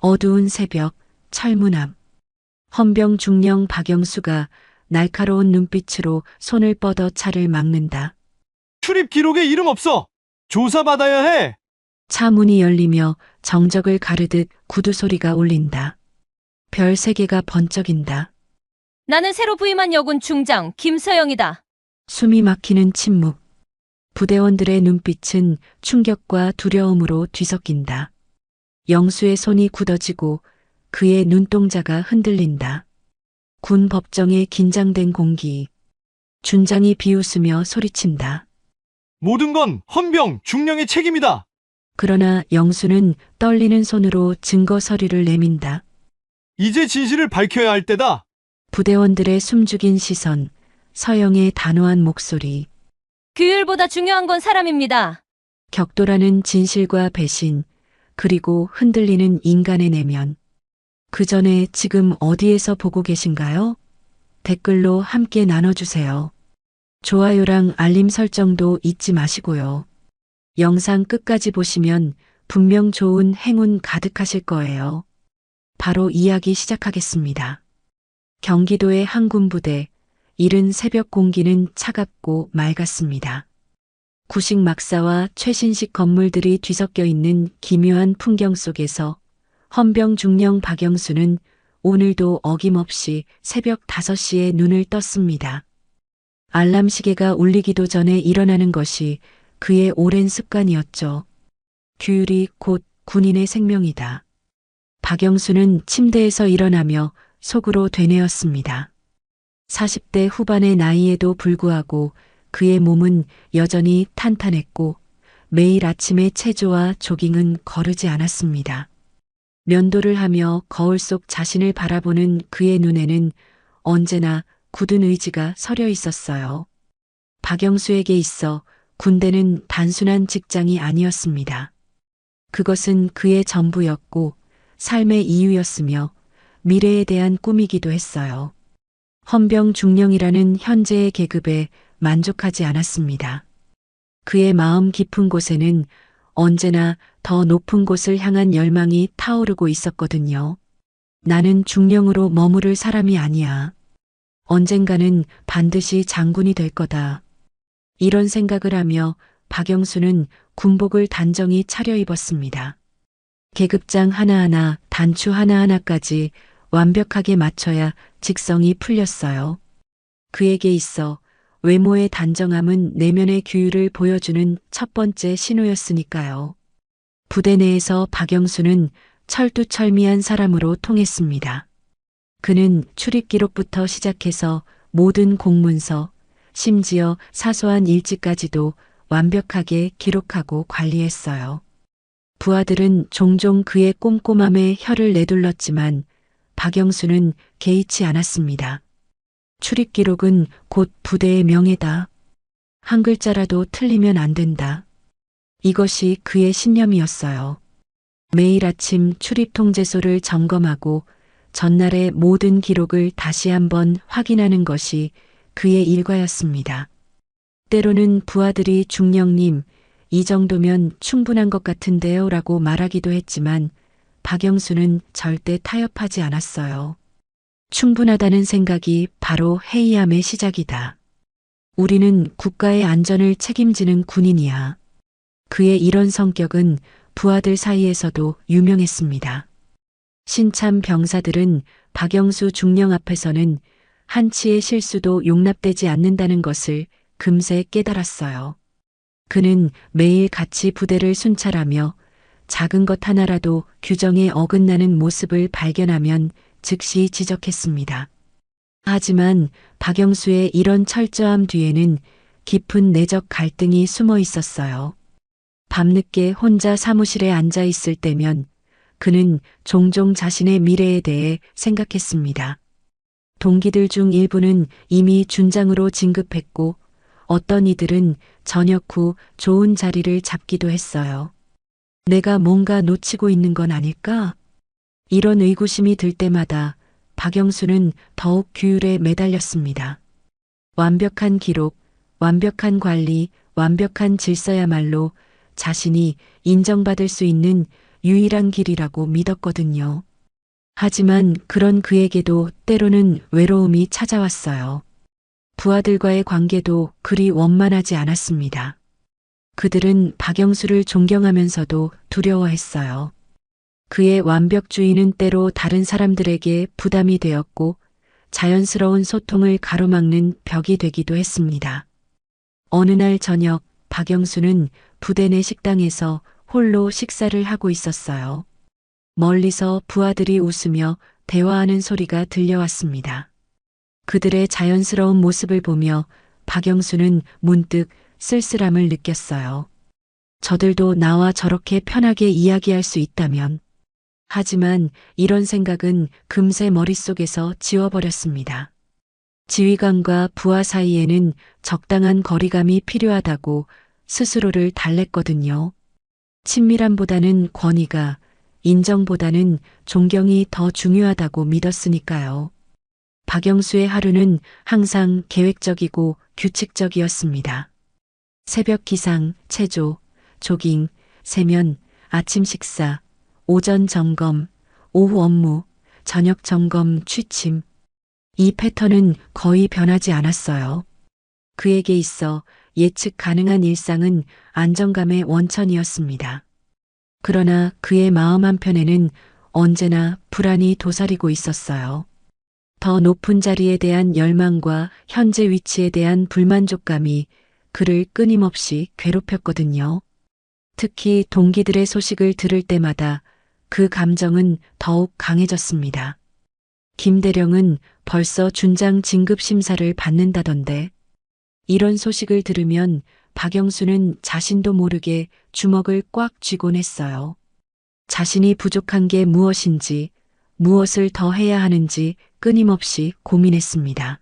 어두운 새벽, 철문 앞. 헌병 중령 박영수가 날카로운 눈빛으로 손을 뻗어 차를 막는다. 출입 기록에 이름 없어. 조사받아야 해. 차 문이 열리며 정적을 가르듯 구두 소리가 울린다. 별 3개가 번쩍인다. 나는 새로 부임한 여군 중장 김서영이다. 숨이 막히는 침묵. 부대원들의 눈빛은 충격과 두려움으로 뒤섞인다. 영수의 손이 굳어지고 그의 눈동자가 흔들린다. 군 법정의 긴장된 공기. 준장이 비웃으며 소리친다. 모든 건 헌병 중령의 책임이다. 그러나 영수는 떨리는 손으로 증거 서류를 내민다. 이제 진실을 밝혀야 할 때다. 부대원들의 숨죽인 시선, 서영의 단호한 목소리, 규율보다 중요한 건 사람입니다. 격돌하는 진실과 배신, 그리고 흔들리는 인간의 내면. 그 전에 지금 어디에서 보고 계신가요? 댓글로 함께 나눠주세요. 좋아요랑 알림 설정도 잊지 마시고요. 영상 끝까지 보시면 분명 좋은 행운 가득하실 거예요. 바로 이야기 시작하겠습니다. 경기도의 한 군부대, 이른 새벽 공기는 차갑고 맑았습니다. 구식 막사와 최신식 건물들이 뒤섞여 있는 기묘한 풍경 속에서 헌병 중령 박영수는 오늘도 어김없이 새벽 5시에 눈을 떴습니다. 알람 시계가 울리기도 전에 일어나는 것이 그의 오랜 습관이었죠. 규율이 곧 군인의 생명이다. 박영수는 침대에서 일어나며 속으로 되뇌었습니다. 40대 후반의 나이에도 불구하고 그의 몸은 여전히 탄탄했고 매일 아침에 체조와 조깅은 거르지 않았습니다. 면도를 하며 거울 속 자신을 바라보는 그의 눈에는 언제나 굳은 의지가 서려 있었어요. 박영수에게 있어 군대는 단순한 직장이 아니었습니다. 그것은 그의 전부였고 삶의 이유였으며 미래에 대한 꿈이기도 했어요. 헌병 중령이라는 현재의 계급에 만족하지 않았습니다. 그의 마음 깊은 곳에는 언제나 더 높은 곳을 향한 열망이 타오르고 있었거든요. 나는 중령으로 머무를 사람이 아니야. 언젠가는 반드시 장군이 될 거다. 이런 생각을 하며 박영수는 군복을 단정히 차려입었습니다. 계급장 하나하나, 단추 하나하나까지 완벽하게 맞춰야 직성이 풀렸어요. 그에게 있어 외모의 단정함은 내면의 규율을 보여주는 첫 번째 신호였으니까요. 부대 내에서 박영수는 철두철미한 사람으로 통했습니다. 그는 출입 기록부터 시작해서 모든 공문서, 심지어 사소한 일지까지도 완벽하게 기록하고 관리했어요. 부하들은 종종 그의 꼼꼼함에 혀를 내둘렀지만 박영수는 개의치 않았습니다. 출입 기록은 곧 부대의 명예다. 한 글자라도 틀리면 안 된다. 이것이 그의 신념이었어요. 매일 아침 출입 통제소를 점검하고 전날의 모든 기록을 다시 한번 확인하는 것이 그의 일과였습니다. 때로는 부하들이 중령님, 이 정도면 충분한 것 같은데요 라고 말하기도 했지만 박영수는 절대 타협하지 않았어요. 충분하다는 생각이 바로 해이함의 시작이다. 우리는 국가의 안전을 책임지는 군인이야. 그의 이런 성격은 부하들 사이에서도 유명했습니다. 신참 병사들은 박영수 중령 앞에서는 한치의 실수도 용납되지 않는다는 것을 금세 깨달았어요. 그는 매일 같이 부대를 순찰하며 작은 것 하나라도 규정에 어긋나는 모습을 발견하면 즉시 지적했습니다. 하지만 박영수의 이런 철저함 뒤에는 깊은 내적 갈등이 숨어 있었어요. 밤늦게 혼자 사무실에 앉아 있을 때면 그는 종종 자신의 미래에 대해 생각했습니다. 동기들 중 일부는 이미 준장으로 진급했고 어떤 이들은 전역 후 좋은 자리를 잡기도 했어요. 내가 뭔가 놓치고 있는 건 아닐까? 이런 의구심이 들 때마다 박영수는 더욱 규율에 매달렸습니다. 완벽한 기록, 완벽한 관리, 완벽한 질서야말로 자신이 인정받을 수 있는 유일한 길이라고 믿었거든요. 하지만 그런 그에게도 때로는 외로움이 찾아왔어요. 부하들과의 관계도 그리 원만하지 않았습니다. 그들은 박영수를 존경하면서도 두려워했어요. 그의 완벽주의는 때로 다른 사람들에게 부담이 되었고 자연스러운 소통을 가로막는 벽이 되기도 했습니다. 어느 날 저녁 박영수는 부대 내 식당에서 홀로 식사를 하고 있었어요. 멀리서 부하들이 웃으며 대화하는 소리가 들려왔습니다. 그들의 자연스러운 모습을 보며 박영수는 문득 쓸쓸함을 느꼈어요. 저들도 나와 저렇게 편하게 이야기할 수 있다면. 하지만 이런 생각은 금세 머릿속에서 지워버렸습니다. 지휘관과 부하 사이에는 적당한 거리감이 필요하다고 스스로를 달랬거든요. 친밀함보다는 권위가, 인정보다는 존경이 더 중요하다고 믿었으니까요. 박영수의 하루는 항상 계획적이고 규칙적이었습니다. 새벽 기상, 체조, 조깅, 세면, 아침 식사, 오전 점검, 오후 업무, 저녁 점검, 취침. 이 패턴은 거의 변하지 않았어요. 그에게 있어 예측 가능한 일상은 안정감의 원천이었습니다. 그러나 그의 마음 한편에는 언제나 불안이 도사리고 있었어요. 더 높은 자리에 대한 열망과 현재 위치에 대한 불만족감이 그를 끊임없이 괴롭혔거든요. 특히 동기들의 소식을 들을 때마다 그 감정은 더욱 강해졌습니다. 김대령은 벌써 준장 진급 심사를 받는다던데. 이런 소식을 들으면 박영수는 자신도 모르게 주먹을 꽉 쥐곤 했어요. 자신이 부족한 게 무엇인지, 무엇을 더 해야 하는지 끊임없이 고민했습니다.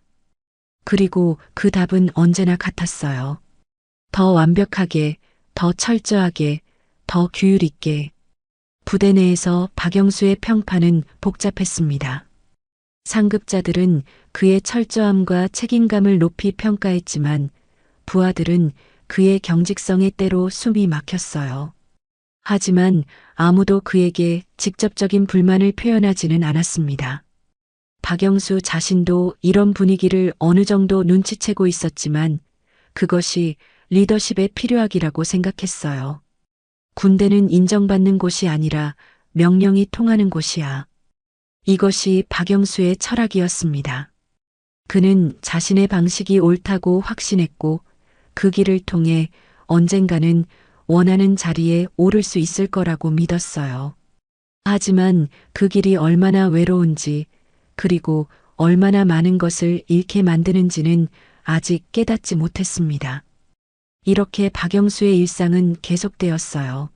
그리고 그 답은 언제나 같았어요. 더 완벽하게, 더 철저하게, 더 규율 있게. 부대 내에서 박영수의 평판은 복잡했습니다. 상급자들은 그의 철저함과 책임감을 높이 평가했지만 부하들은 그의 경직성에 때로 숨이 막혔어요. 하지만 아무도 그에게 직접적인 불만을 표현하지는 않았습니다. 박영수 자신도 이런 분위기를 어느 정도 눈치채고 있었지만 그것이 리더십의 필요하기라고 생각했어요. 군대는 인정받는 곳이 아니라 명령이 통하는 곳이야. 이것이 박영수의 철학이었습니다. 그는 자신의 방식이 옳다고 확신했고 그 길을 통해 언젠가는 원하는 자리에 오를 수 있을 거라고 믿었어요. 하지만 그 길이 얼마나 외로운지 그리고 얼마나 많은 것을 잃게 만드는지는 아직 깨닫지 못했습니다. 이렇게 박영수의 일상은 계속되었어요.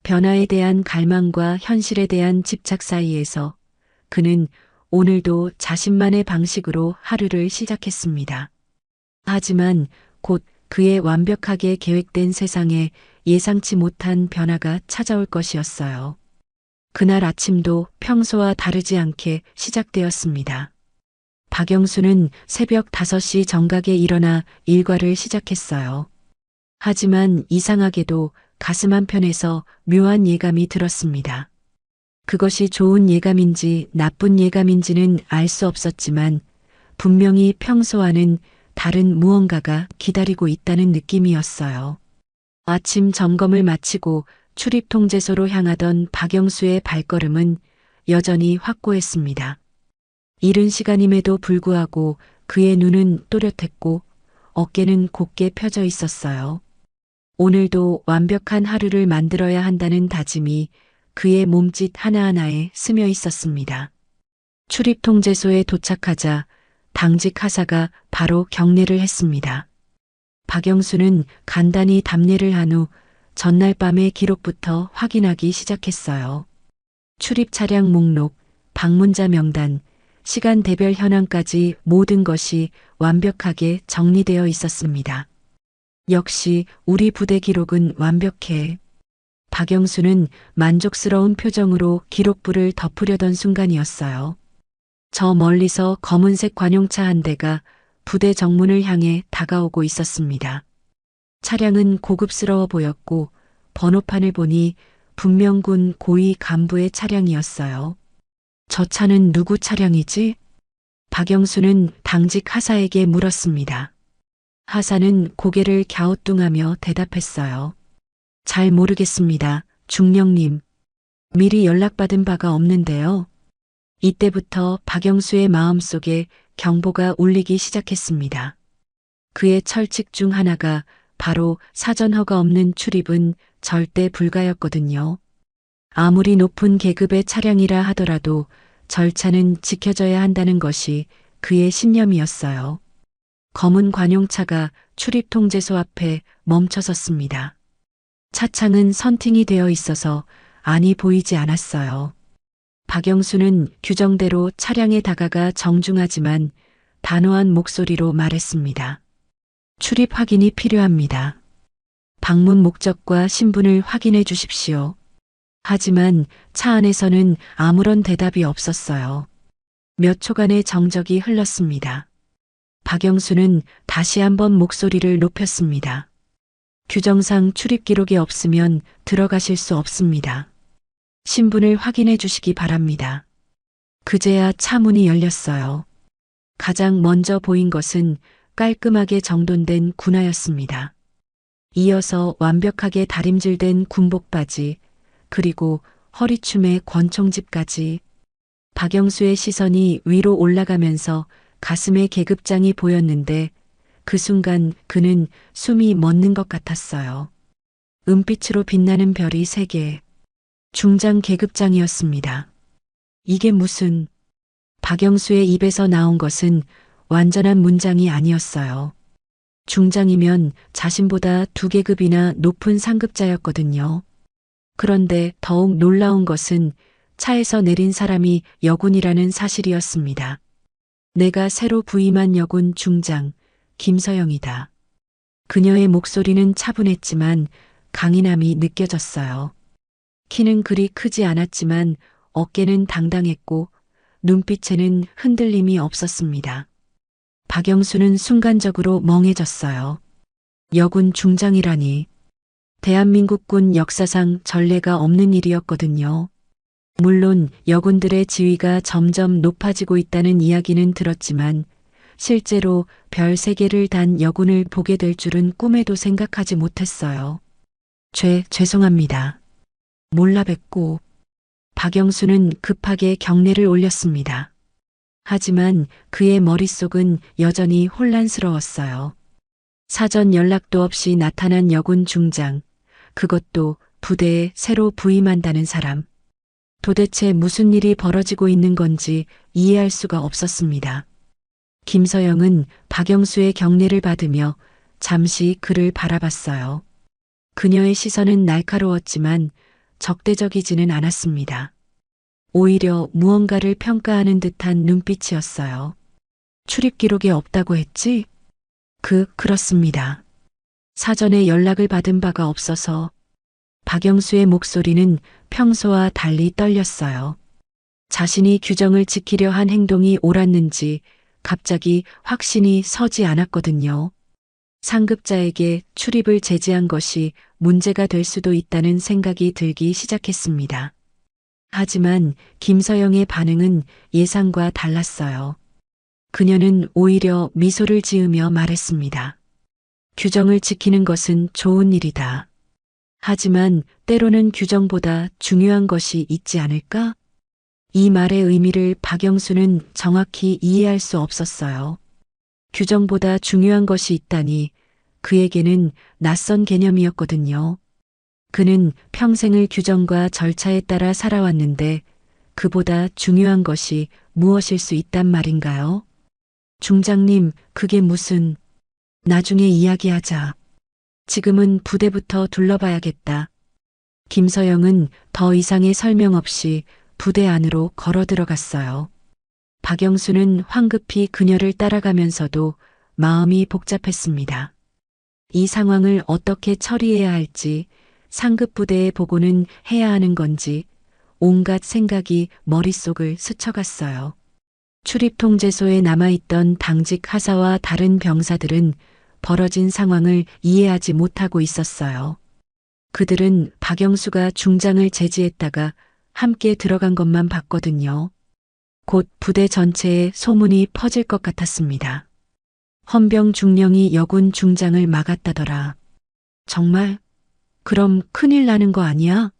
변화에 대한 갈망과 현실에 대한 집착 사이에서 그는 오늘도 자신만의 방식으로 하루를 시작했습니다. 하지만 곧 그의 완벽하게 계획된 세상에 예상치 못한 변화가 찾아올 것이었어요. 그날 아침도 평소와 다르지 않게 시작되었습니다. 박영수는 새벽 5시 정각에 일어나 일과를 시작했어요. 하지만 이상하게도 가슴 한편에서 묘한 예감이 들었습니다. 그것이 좋은 예감인지 나쁜 예감인지는 알 수 없었지만 분명히 평소와는 다른 무언가가 기다리고 있다는 느낌이었어요. 아침 점검을 마치고 출입 통제소로 향하던 박영수의 발걸음은 여전히 확고했습니다. 이른 시간임에도 불구하고 그의 눈은 또렷했고 어깨는 곧게 펴져 있었어요. 오늘도 완벽한 하루를 만들어야 한다는 다짐이 그의 몸짓 하나하나에 스며 있었습니다. 출입 통제소에 도착하자 당직 하사가 바로 경례를 했습니다. 박영수는 간단히 답례를 한 후 전날 밤의 기록부터 확인하기 시작했어요. 출입 차량 목록, 방문자 명단, 시간대별 현황까지 모든 것이 완벽하게 정리되어 있었습니다. 역시 우리 부대 기록은 완벽해. 박영수는 만족스러운 표정으로 기록부를 덮으려던 순간이었어요. 저 멀리서 검은색 관용차 한 대가 부대 정문을 향해 다가오고 있었습니다. 차량은 고급스러워 보였고 번호판을 보니 분명 군 고위 간부의 차량이었어요. 저 차는 누구 차량이지? 박영수는 당직 하사에게 물었습니다. 하사는 고개를 갸우뚱하며 대답했어요. 잘 모르겠습니다, 중령님. 미리 연락받은 바가 없는데요. 이때부터 박영수의 마음속에 경보가 울리기 시작했습니다. 그의 철칙 중 하나가 바로 사전 허가 없는 출입은 절대 불가였거든요. 아무리 높은 계급의 차량이라 하더라도 절차는 지켜져야 한다는 것이 그의 신념이었어요. 검은 관용차가 출입 통제소 앞에 멈춰섰습니다. 차창은 선팅이 되어 있어서 안이 보이지 않았어요. 박영수는 규정대로 차량에 다가가 정중하지만 단호한 목소리로 말했습니다. 출입 확인이 필요합니다. 방문 목적과 신분을 확인해 주십시오. 하지만 차 안에서는 아무런 대답이 없었어요. 몇 초간의 정적이 흘렀습니다. 박영수는 다시 한번 목소리를 높였습니다. 규정상 출입 기록이 없으면 들어가실 수 없습니다. 신분을 확인해 주시기 바랍니다. 그제야 차 문이 열렸어요. 가장 먼저 보인 것은 깔끔하게 정돈된 군화였습니다. 이어서 완벽하게 다림질된 군복 바지, 그리고 허리춤에 권총집까지. 박영수의 시선이 위로 올라가면서 가슴에 계급장이 보였는데 그 순간 그는 숨이 멎는 것 같았어요. 은빛으로 빛나는 별이 3개. 중장 계급장이었습니다. 이게 무슨... 박영수의 입에서 나온 것은 완전한 문장이 아니었어요. 중장이면 자신보다 2계급이나 높은 상급자였거든요. 그런데 더욱 놀라운 것은 차에서 내린 사람이 여군이라는 사실이었습니다. 내가 새로 부임한 여군 중장, 김서영이다. 그녀의 목소리는 차분했지만 강인함이 느껴졌어요. 키는 그리 크지 않았지만 어깨는 당당했고 눈빛에는 흔들림이 없었습니다. 박영수는 순간적으로 멍해졌어요. 여군 중장이라니. 대한민국군 역사상 전례가 없는 일이었거든요. 물론 여군들의 지위가 점점 높아지고 있다는 이야기는 들었지만 실제로 별 3개를 단 여군을 보게 될 줄은 꿈에도 생각하지 못했어요. 죄송합니다. 몰라 뵙고. 박영수는 급하게 경례를 올렸습니다. 하지만 그의 머릿속은 여전히 혼란스러웠어요. 사전 연락도 없이 나타난 여군 중장, 그것도 부대에 새로 부임한다는 사람. 도대체 무슨 일이 벌어지고 있는 건지 이해할 수가 없었습니다. 김서영은 박영수의 경례를 받으며 잠시 그를 바라봤어요. 그녀의 시선은 날카로웠지만 적대적이지는 않았습니다. 오히려 무언가를 평가하는 듯한 눈빛이었어요. 출입 기록에 없다고 했지? 그렇습니다. 사전에 연락을 받은 바가 없어서. 박영수의 목소리는 평소와 달리 떨렸어요. 자신이 규정을 지키려 한 행동이 옳았는지 갑자기 확신이 서지 않았거든요. 상급자에게 출입을 제지한 것이 문제가 될 수도 있다는 생각이 들기 시작했습니다. 하지만 김서영의 반응은 예상과 달랐어요. 그녀는 오히려 미소를 지으며 말했습니다. 규정을 지키는 것은 좋은 일이다. 하지만 때로는 규정보다 중요한 것이 있지 않을까? 이 말의 의미를 박영수는 정확히 이해할 수 없었어요. 규정보다 중요한 것이 있다니 그에게는 낯선 개념이었거든요. 그는 평생을 규정과 절차에 따라 살아왔는데 그보다 중요한 것이 무엇일 수 있단 말인가요? 중장님, 그게 무슨... 나중에 이야기하자. 지금은 부대부터 둘러봐야겠다. 김서영은 더 이상의 설명 없이 부대 안으로 걸어 들어갔어요. 박영수는 황급히 그녀를 따라가면서도 마음이 복잡했습니다. 이 상황을 어떻게 처리해야 할지, 상급 부대에 보고는 해야 하는 건지 온갖 생각이 머릿속을 스쳐갔어요. 출입 통제소에 남아있던 당직 하사와 다른 병사들은 벌어진 상황을 이해하지 못하고 있었어요. 그들은 박영수가 중장을 제지했다가 함께 들어간 것만 봤거든요. 곧 부대 전체에 소문이 퍼질 것 같았습니다. 헌병 중령이 여군 중장을 막았다더라. 정말? 그럼 큰일 나는 거 아니야?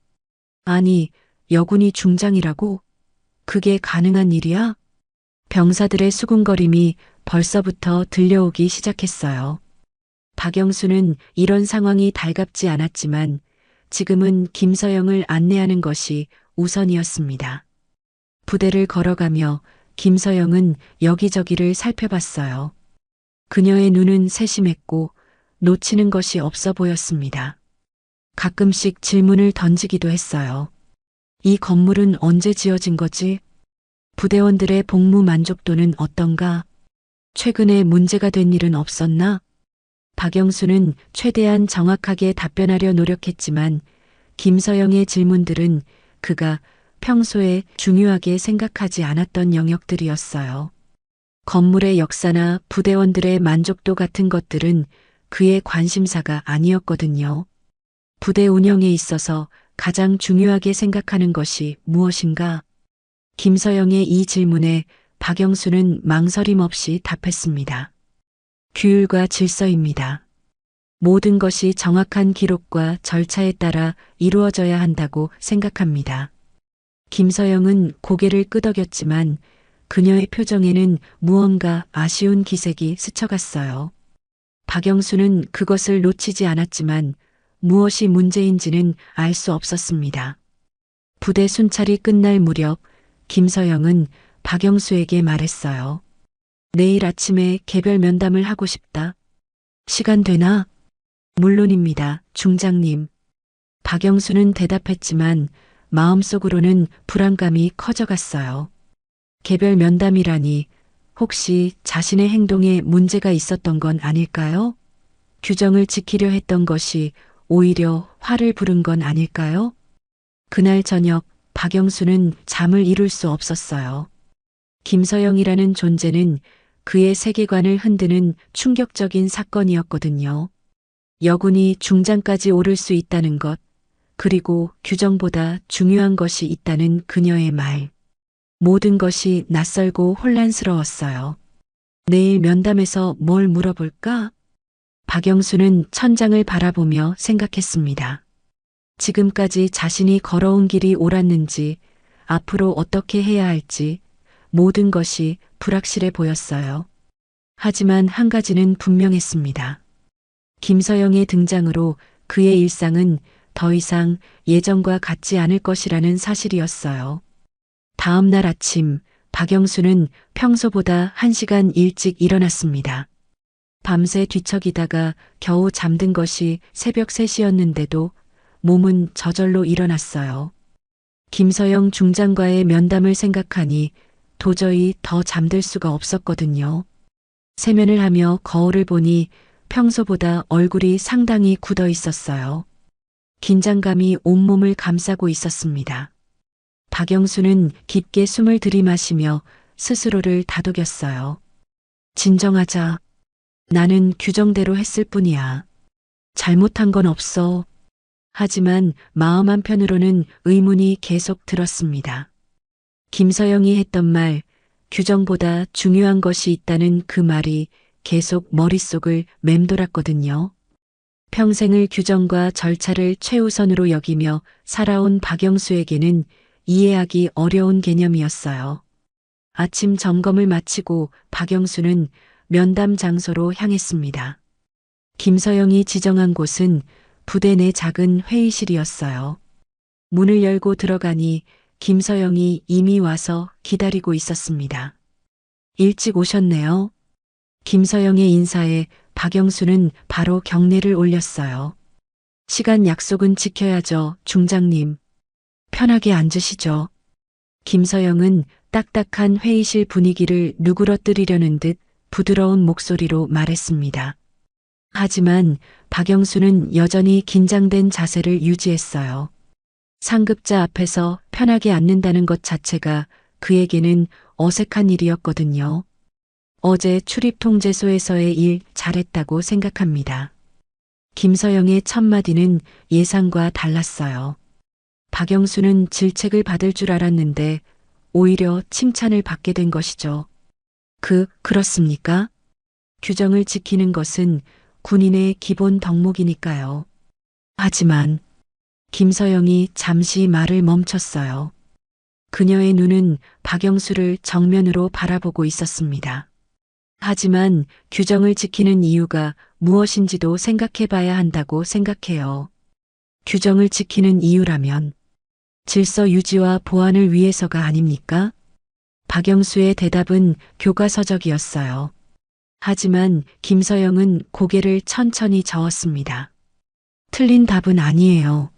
아니, 여군이 중장이라고? 그게 가능한 일이야? 병사들의 수군거림이 벌써부터 들려오기 시작했어요. 박영수는 이런 상황이 달갑지 않았지만 지금은 김서영을 안내하는 것이 우선이었습니다. 부대를 걸어가며 김서영은 여기저기를 살펴봤어요. 그녀의 눈은 세심했고 놓치는 것이 없어 보였습니다. 가끔씩 질문을 던지기도 했어요. 이 건물은 언제 지어진 거지? 부대원들의 복무 만족도는 어떤가? 최근에 문제가 된 일은 없었나? 박영수는 최대한 정확하게 답변하려 노력했지만 김서영의 질문들은 그가 평소에 중요하게 생각하지 않았던 영역들이었어요. 건물의 역사나 부대원들의 만족도 같은 것들은 그의 관심사가 아니었거든요. 부대 운영에 있어서 가장 중요하게 생각하는 것이 무엇인가? 김서영의 이 질문에 박영수는 망설임 없이 답했습니다. 규율과 질서입니다. 모든 것이 정확한 기록과 절차에 따라 이루어져야 한다고 생각합니다. 김서영은 고개를 끄덕였지만 그녀의 표정에는 무언가 아쉬운 기색이 스쳐갔어요. 박영수는 그것을 놓치지 않았지만 무엇이 문제인지는 알 수 없었습니다. 부대 순찰이 끝날 무렵 김서영은 박영수에게 말했어요. 내일 아침에 개별 면담을 하고 싶다. 시간 되나? 물론입니다, 중장님. 박영수는 대답했지만 마음속으로는 불안감이 커져갔어요. 개별 면담이라니 혹시 자신의 행동에 문제가 있었던 건 아닐까요? 규정을 지키려 했던 것이 오히려 화를 부른 건 아닐까요? 그날 저녁 박영수는 잠을 이룰 수 없었어요. 김서영이라는 존재는 그의 세계관을 흔드는 충격적인 사건이었거든요. 여군이 중장까지 오를 수 있다는 것, 그리고 규정보다 중요한 것이 있다는 그녀의 말. 모든 것이 낯설고 혼란스러웠어요. 내일 면담에서 뭘 물어볼까? 박영수는 천장을 바라보며 생각했습니다. 지금까지 자신이 걸어온 길이 옳았는지, 앞으로 어떻게 해야 할지, 모든 것이 불확실해 보였어요. 하지만 한 가지는 분명했습니다. 김서영의 등장으로 그의 일상은 더 이상 예전과 같지 않을 것이라는 사실이었어요. 다음 날 아침, 박영수는 평소보다 1시간 일찍 일어났습니다. 밤새 뒤척이다가 겨우 잠든 것이 새벽 3시였는데도 몸은 저절로 일어났어요. 김서영 중장과의 면담을 생각하니 도저히 더 잠들 수가 없었거든요. 세면을 하며 거울을 보니 평소보다 얼굴이 상당히 굳어 있었어요. 긴장감이 온몸을 감싸고 있었습니다. 박영수는 깊게 숨을 들이마시며 스스로를 다독였어요. 진정하자. 나는 규정대로 했을 뿐이야. 잘못한 건 없어. 하지만 마음 한편으로는 의문이 계속 들었습니다. 김서영이 했던 말, 규정보다 중요한 것이 있다는 그 말이 계속 머릿속을 맴돌았거든요. 평생을 규정과 절차를 최우선으로 여기며 살아온 박영수에게는 이해하기 어려운 개념이었어요. 아침 점검을 마치고 박영수는 면담 장소로 향했습니다. 김서영이 지정한 곳은 부대 내 작은 회의실이었어요. 문을 열고 들어가니 김서영이 이미 와서 기다리고 있었습니다. 일찍 오셨네요. 김서영의 인사에 박영수는 바로 경례를 올렸어요. 시간 약속은 지켜야죠, 중장님. 편하게 앉으시죠. 김서영은 딱딱한 회의실 분위기를 누그러뜨리려는 듯 부드러운 목소리로 말했습니다. 하지만 박영수는 여전히 긴장된 자세를 유지했어요. 상급자 앞에서 편하게 앉는다는 것 자체가 그에게는 어색한 일이었거든요. 어제 출입통제소에서의 일 잘했다고 생각합니다. 김서영의 첫마디는 예상과 달랐어요. 박영수는 질책을 받을 줄 알았는데 오히려 칭찬을 받게 된 것이죠. 그렇습니까? 규정을 지키는 것은 군인의 기본 덕목이니까요. 하지만 김서영이 잠시 말을 멈췄어요. 그녀의 눈은 박영수를 정면으로 바라보고 있었습니다. 하지만 규정을 지키는 이유가 무엇인지도 생각해 봐야 한다고 생각해요. 규정을 지키는 이유라면 질서 유지와 보안을 위해서가 아닙니까? 박영수의 대답은 교과서적이었어요. 하지만 김서영은 고개를 천천히 저었습니다. 틀린 답은 아니에요.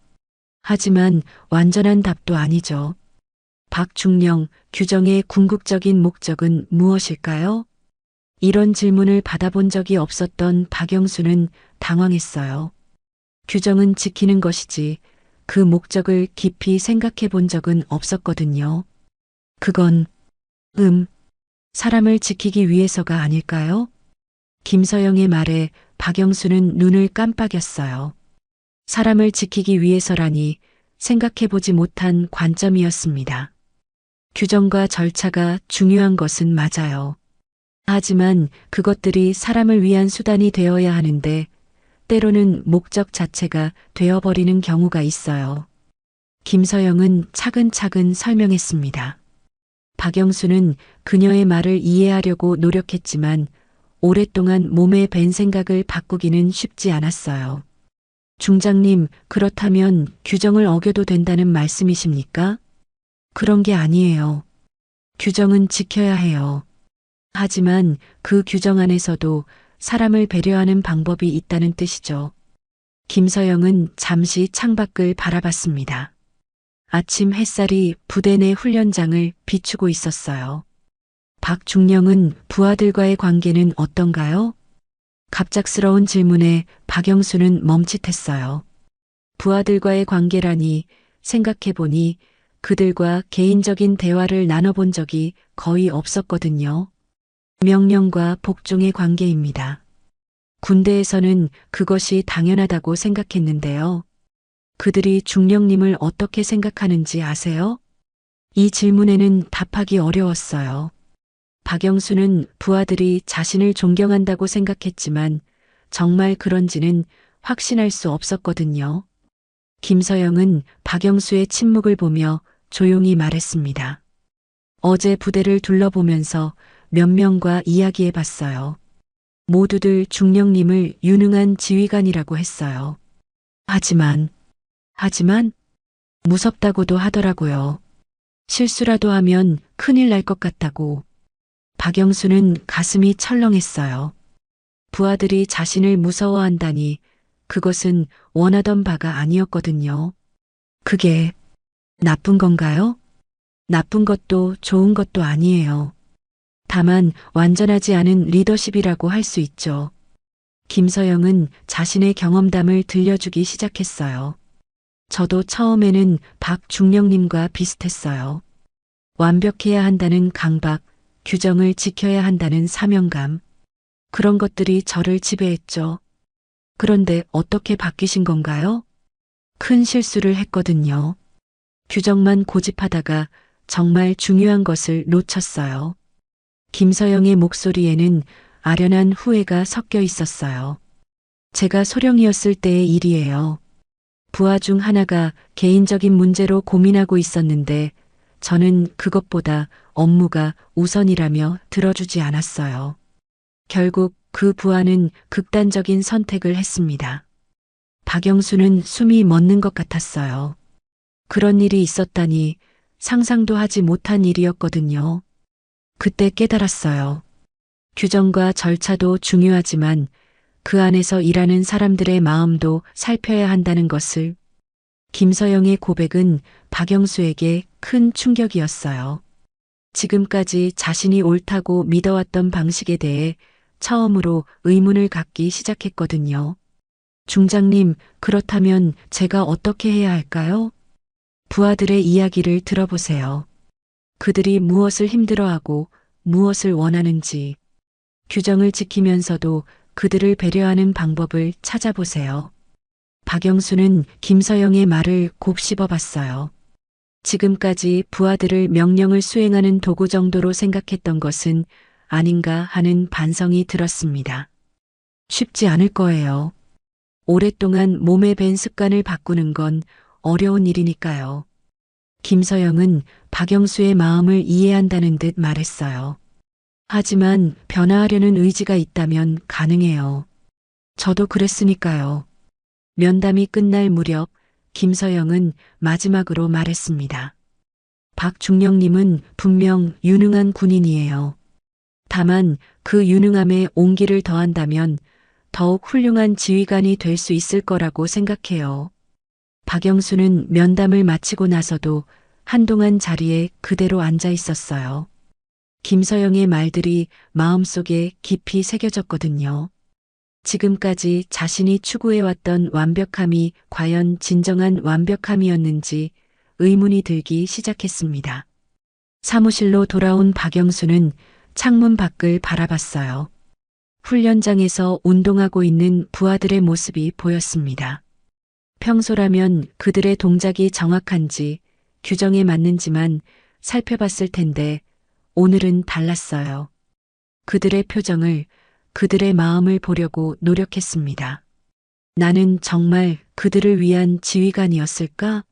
하지만 완전한 답도 아니죠. 박중령, 규정의 궁극적인 목적은 무엇일까요? 이런 질문을 받아본 적이 없었던 박영수는 당황했어요. 규정은 지키는 것이지 그 목적을 깊이 생각해 본 적은 없었거든요. 그건, 사람을 지키기 위해서가 아닐까요? 김서영의 말에 박영수는 눈을 깜빡였어요. 사람을 지키기 위해서라니 생각해 보지 못한 관점이었습니다. 규정과 절차가 중요한 것은 맞아요. 하지만 그것들이 사람을 위한 수단이 되어야 하는데 때로는 목적 자체가 되어버리는 경우가 있어요. 김서영은 차근차근 설명했습니다. 박영수는 그녀의 말을 이해하려고 노력했지만 오랫동안 몸에 밴 생각을 바꾸기는 쉽지 않았어요. 중장님, 그렇다면 규정을 어겨도 된다는 말씀이십니까? 그런 게 아니에요. 규정은 지켜야 해요. 하지만 그 규정 안에서도 사람을 배려하는 방법이 있다는 뜻이죠. 김서영은 잠시 창밖을 바라봤습니다. 아침 햇살이 부대 내 훈련장을 비추고 있었어요. 박중령은 부하들과의 관계는 어떤가요? 갑작스러운 질문에 박영수는 멈칫했어요. 부하들과의 관계라니 생각해보니 그들과 개인적인 대화를 나눠본 적이 거의 없었거든요. 명령과 복종의 관계입니다. 군대에서는 그것이 당연하다고 생각했는데요. 그들이 중령님을 어떻게 생각하는지 아세요? 이 질문에는 답하기 어려웠어요. 박영수는 부하들이 자신을 존경한다고 생각했지만 정말 그런지는 확신할 수 없었거든요. 김서영은 박영수의 침묵을 보며 조용히 말했습니다. 어제 부대를 둘러보면서 몇 명과 이야기해 봤어요. 모두들 중령님을 유능한 지휘관이라고 했어요. 하지만 무섭다고도 하더라고요. 실수라도 하면 큰일 날 것 같다고. 박영수는 가슴이 철렁했어요. 부하들이 자신을 무서워한다니 그것은 원하던 바가 아니었거든요. 그게 나쁜 건가요? 나쁜 것도 좋은 것도 아니에요. 다만 완전하지 않은 리더십이라고 할 수 있죠. 김서영은 자신의 경험담을 들려주기 시작했어요. 저도 처음에는 박중령님과 비슷했어요. 완벽해야 한다는 강박, 규정을 지켜야 한다는 사명감. 그런 것들이 저를 지배했죠. 그런데 어떻게 바뀌신 건가요? 큰 실수를 했거든요. 규정만 고집하다가 정말 중요한 것을 놓쳤어요. 김서영의 목소리에는 아련한 후회가 섞여 있었어요. 제가 소령이었을 때의 일이에요. 부하 중 하나가 개인적인 문제로 고민하고 있었는데 저는 그것보다 업무가 우선이라며 들어주지 않았어요. 결국 그 부하는 극단적인 선택을 했습니다. 박영수는 숨이 멎는 것 같았어요. 그런 일이 있었다니 상상도 하지 못한 일이었거든요. 그때 깨달았어요. 규정과 절차도 중요하지만 그 안에서 일하는 사람들의 마음도 살펴야 한다는 것을. 김서영의 고백은 박영수에게 큰 충격이었어요. 지금까지 자신이 옳다고 믿어왔던 방식에 대해 처음으로 의문을 갖기 시작했거든요. 중장님, 그렇다면 제가 어떻게 해야 할까요? 부하들의 이야기를 들어보세요. 그들이 무엇을 힘들어하고 무엇을 원하는지, 규정을 지키면서도 그들을 배려하는 방법을 찾아보세요. 박영수는 김서영의 말을 곱씹어 봤어요. 지금까지 부하들을 명령을 수행하는 도구 정도로 생각했던 것은 아닌가 하는 반성이 들었습니다. 쉽지 않을 거예요. 오랫동안 몸에 밴 습관을 바꾸는 건 어려운 일이니까요. 김서영은 박영수의 마음을 이해한다는 듯 말했어요. 하지만 변화하려는 의지가 있다면 가능해요. 저도 그랬으니까요. 면담이 끝날 무렵 김서영은 마지막으로 말했습니다. 박중령님은 분명 유능한 군인이에요. 다만 그 유능함에 온기를 더한다면 더욱 훌륭한 지휘관이 될 수 있을 거라고 생각해요. 박영수는 면담을 마치고 나서도 한동안 자리에 그대로 앉아 있었어요. 김서영의 말들이 마음속에 깊이 새겨졌거든요. 지금까지 자신이 추구해왔던 완벽함이 과연 진정한 완벽함이었는지 의문이 들기 시작했습니다. 사무실로 돌아온 박영수는 창문 밖을 바라봤어요. 훈련장에서 운동하고 있는 부하들의 모습이 보였습니다. 평소라면 그들의 동작이 정확한지 규정에 맞는지만 살펴봤을 텐데 오늘은 달랐어요. 그들의 표정을, 그들의 마음을 보려고 노력했습니다. 나는 정말 그들을 위한 지휘관이었을까?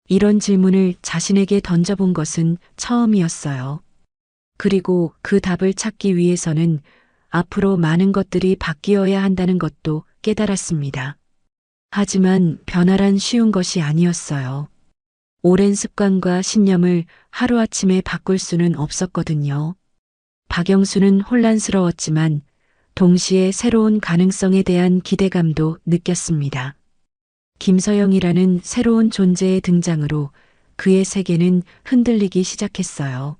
이런 질문을 자신에게 던져본 것은 처음이었어요. 그리고 그 답을 찾기 위해서는 앞으로 많은 것들이 바뀌어야 한다는 것도 깨달았습니다. 하지만 변화란 쉬운 것이 아니었어요. 오랜 습관과 신념을 하루아침에 바꿀 수는 없었거든요. 박영수는 혼란스러웠지만 동시에 새로운 가능성에 대한 기대감도 느꼈습니다. 김서영이라는 새로운 존재의 등장으로 그의 세계는 흔들리기 시작했어요.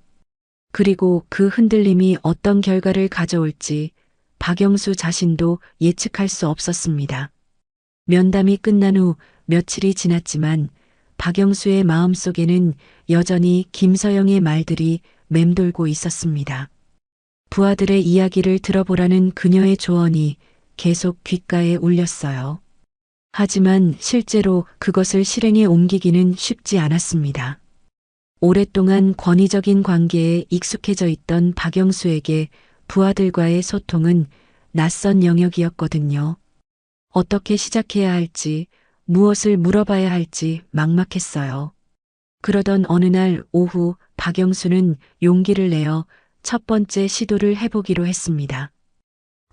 그리고 그 흔들림이 어떤 결과를 가져올지 박영수 자신도 예측할 수 없었습니다. 면담이 끝난 후 며칠이 지났지만 박영수의 마음속에는 여전히 김서영의 말들이 맴돌고 있었습니다. 부하들의 이야기를 들어보라는 그녀의 조언이 계속 귓가에 울렸어요. 하지만 실제로 그것을 실행에 옮기기는 쉽지 않았습니다. 오랫동안 권위적인 관계에 익숙해져 있던 박영수에게 부하들과의 소통은 낯선 영역이었거든요. 어떻게 시작해야 할지, 무엇을 물어봐야 할지 막막했어요. 그러던 어느 날 오후 박영수는 용기를 내어 첫 번째 시도를 해보기로 했습니다.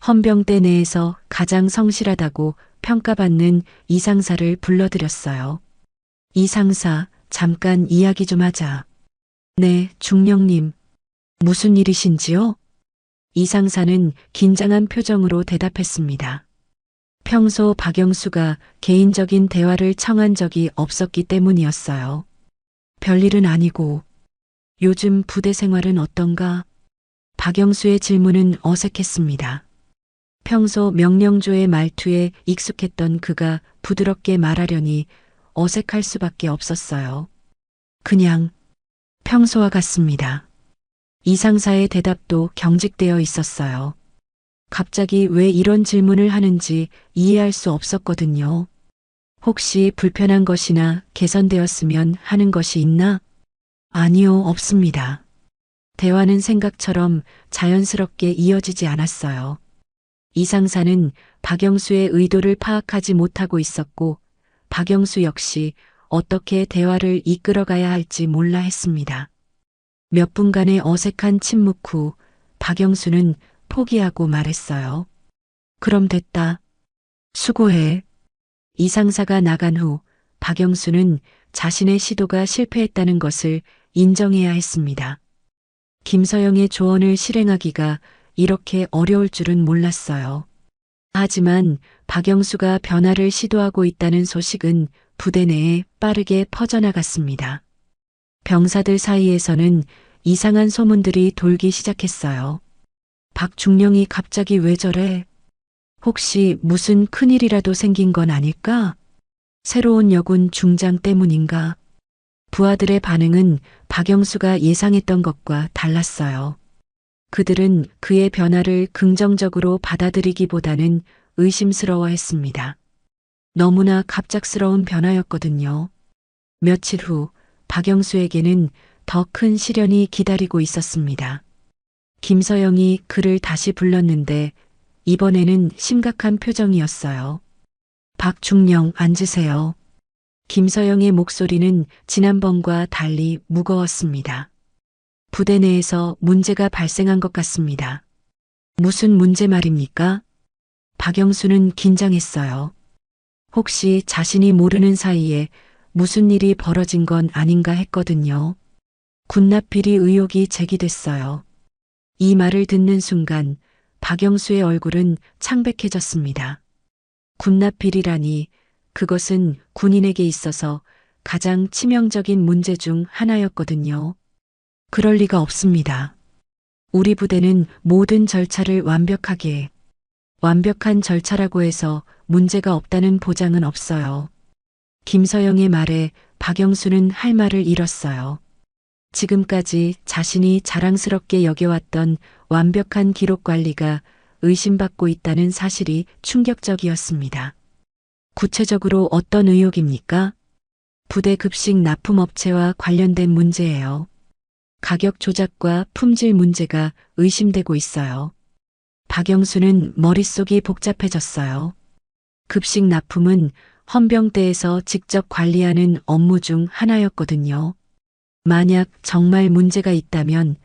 헌병대 내에서 가장 성실하다고 평가받는 이상사를 불러들였어요. 이상사, 잠깐 이야기 좀 하자. 네, 중령님. 무슨 일이신지요? 이상사는 긴장한 표정으로 대답했습니다. 평소 박영수가 개인적인 대화를 청한 적이 없었기 때문이었어요. 별일은 아니고, 요즘 부대 생활은 어떤가? 박영수의 질문은 어색했습니다. 평소 명령조의 말투에 익숙했던 그가 부드럽게 말하려니 어색할 수밖에 없었어요. 그냥 평소와 같습니다. 이상사의 대답도 경직되어 있었어요. 갑자기 왜 이런 질문을 하는지 이해할 수 없었거든요. 혹시 불편한 것이나 개선되었으면 하는 것이 있나? 아니요, 없습니다. 대화는 생각처럼 자연스럽게 이어지지 않았어요. 이상사는 박영수의 의도를 파악하지 못하고 있었고 박영수 역시 어떻게 대화를 이끌어가야 할지 몰라 했습니다. 몇 분간의 어색한 침묵 후 박영수는 포기하고 말했어요. 그럼 됐다. 수고해. 이상사가 나간 후 박영수는 자신의 시도가 실패했다는 것을 인정해야 했습니다. 김서영의 조언을 실행하기가 이렇게 어려울 줄은 몰랐어요. 하지만 박영수가 변화를 시도하고 있다는 소식은 부대 내에 빠르게 퍼져나갔습니다. 병사들 사이에서는 이상한 소문들이 돌기 시작했어요. 박중령이 갑자기 왜 저래? 혹시 무슨 큰일이라도 생긴 건 아닐까? 새로운 여군 중장 때문인가? 부하들의 반응은 박영수가 예상했던 것과 달랐어요. 그들은 그의 변화를 긍정적으로 받아들이기보다는 의심스러워했습니다. 너무나 갑작스러운 변화였거든요. 며칠 후 박영수에게는 더 큰 시련이 기다리고 있었습니다. 김서영이 그를 다시 불렀는데 이번에는 심각한 표정이었어요. 박중령, 앉으세요. 김서영의 목소리는 지난번과 달리 무거웠습니다. 부대 내에서 문제가 발생한 것 같습니다. 무슨 문제 말입니까? 박영수는 긴장했어요. 혹시 자신이 모르는 사이에 무슨 일이 벌어진 건 아닌가 했거든요. 군납비리 의혹이 제기됐어요. 이 말을 듣는 순간 박영수의 얼굴은 창백해졌습니다. 군납비리라니, 그것은 군인에게 있어서 가장 치명적인 문제 중 하나였거든요. 그럴 리가 없습니다. 우리 부대는 모든 절차를 완벽한 절차라고 해서 문제가 없다는 보장은 없어요. 김서영의 말에 박영수는 할 말을 잃었어요. 지금까지 자신이 자랑스럽게 여겨왔던 완벽한 기록 관리가 의심받고 있다는 사실이 충격적이었습니다. 구체적으로 어떤 의혹입니까? 부대 급식 납품업체와 관련된 문제예요. 가격 조작과 품질 문제가 의심되고 있어요. 박영수는 머릿속이 복잡해졌어요. 급식 납품은 헌병대에서 직접 관리하는 업무 중 하나였거든요. 만약 정말 문제가 있다면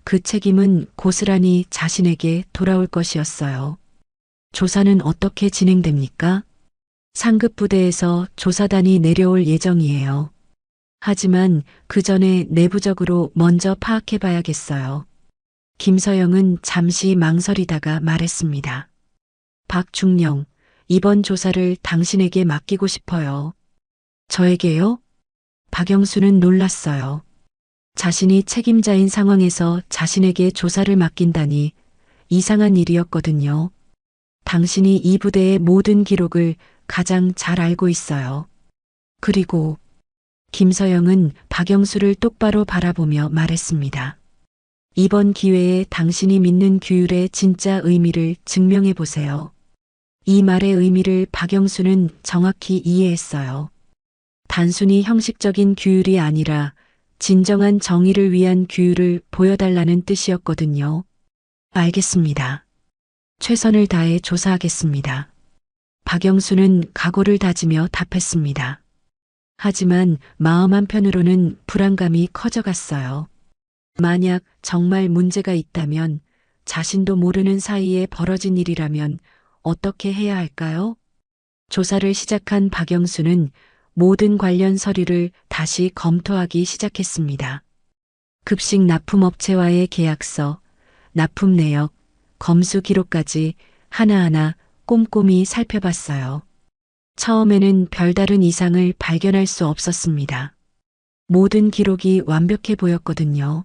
그 책임은 고스란히 자신에게 돌아올 것이었어요. 조사는 어떻게 진행됩니까? 상급 부대에서 조사단이 내려올 예정이에요. 하지만 그 전에 내부적으로 먼저 파악해 봐야겠어요. 김서영은 잠시 망설이다가 말했습니다. 박중령, 이번 조사를 당신에게 맡기고 싶어요. 저에게요? 박영수는 놀랐어요. 자신이 책임자인 상황에서 자신에게 조사를 맡긴다니 이상한 일이었거든요. 당신이 이 부대의 모든 기록을 가장 잘 알고 있어요. 그리고 김서영은 박영수를 똑바로 바라보며 말했습니다. 이번 기회에 당신이 믿는 규율의 진짜 의미를 증명해 보세요. 이 말의 의미를 박영수는 정확히 이해했어요. 단순히 형식적인 규율이 아니라 진정한 정의를 위한 규율을 보여달라는 뜻이었거든요. 알겠습니다. 최선을 다해 조사하겠습니다. 박영수는 각오를 다지며 답했습니다. 하지만 마음 한편으로는 불안감이 커져갔어요. 만약 정말 문제가 있다면, 자신도 모르는 사이에 벌어진 일이라면 어떻게 해야 할까요? 조사를 시작한 박영수는 모든 관련 서류를 다시 검토하기 시작했습니다. 급식 납품업체와의 계약서, 납품 내역, 검수 기록까지 하나하나 꼼꼼히 살펴봤어요. 처음에는 별다른 이상을 발견할 수 없었습니다. 모든 기록이 완벽해 보였거든요.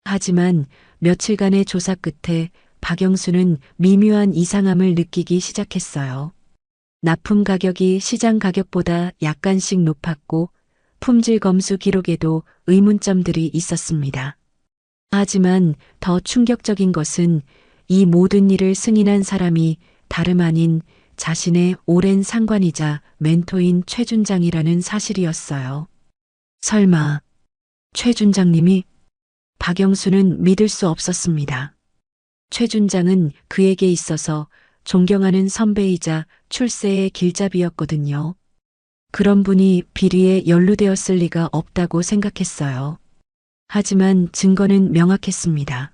하지만 며칠간의 조사 끝에 박영수는 미묘한 이상함을 느끼기 시작했어요. 납품 가격이 시장 가격보다 약간씩 높았고 품질 검수 기록에도 의문점들이 있었습니다. 하지만 더 충격적인 것은 이 모든 일을 승인한 사람이 다름 아닌 자신의 오랜 상관이자 멘토인 최 준장이라는 사실이었어요. 설마 최 준장님이? 박영수는 믿을 수 없었습니다. 최 준장은 그에게 있어서 존경하는 선배이자 출세의 길잡이였거든요. 그런 분이 비리에 연루되었을 리가 없다고 생각했어요. 하지만 증거는 명확했습니다.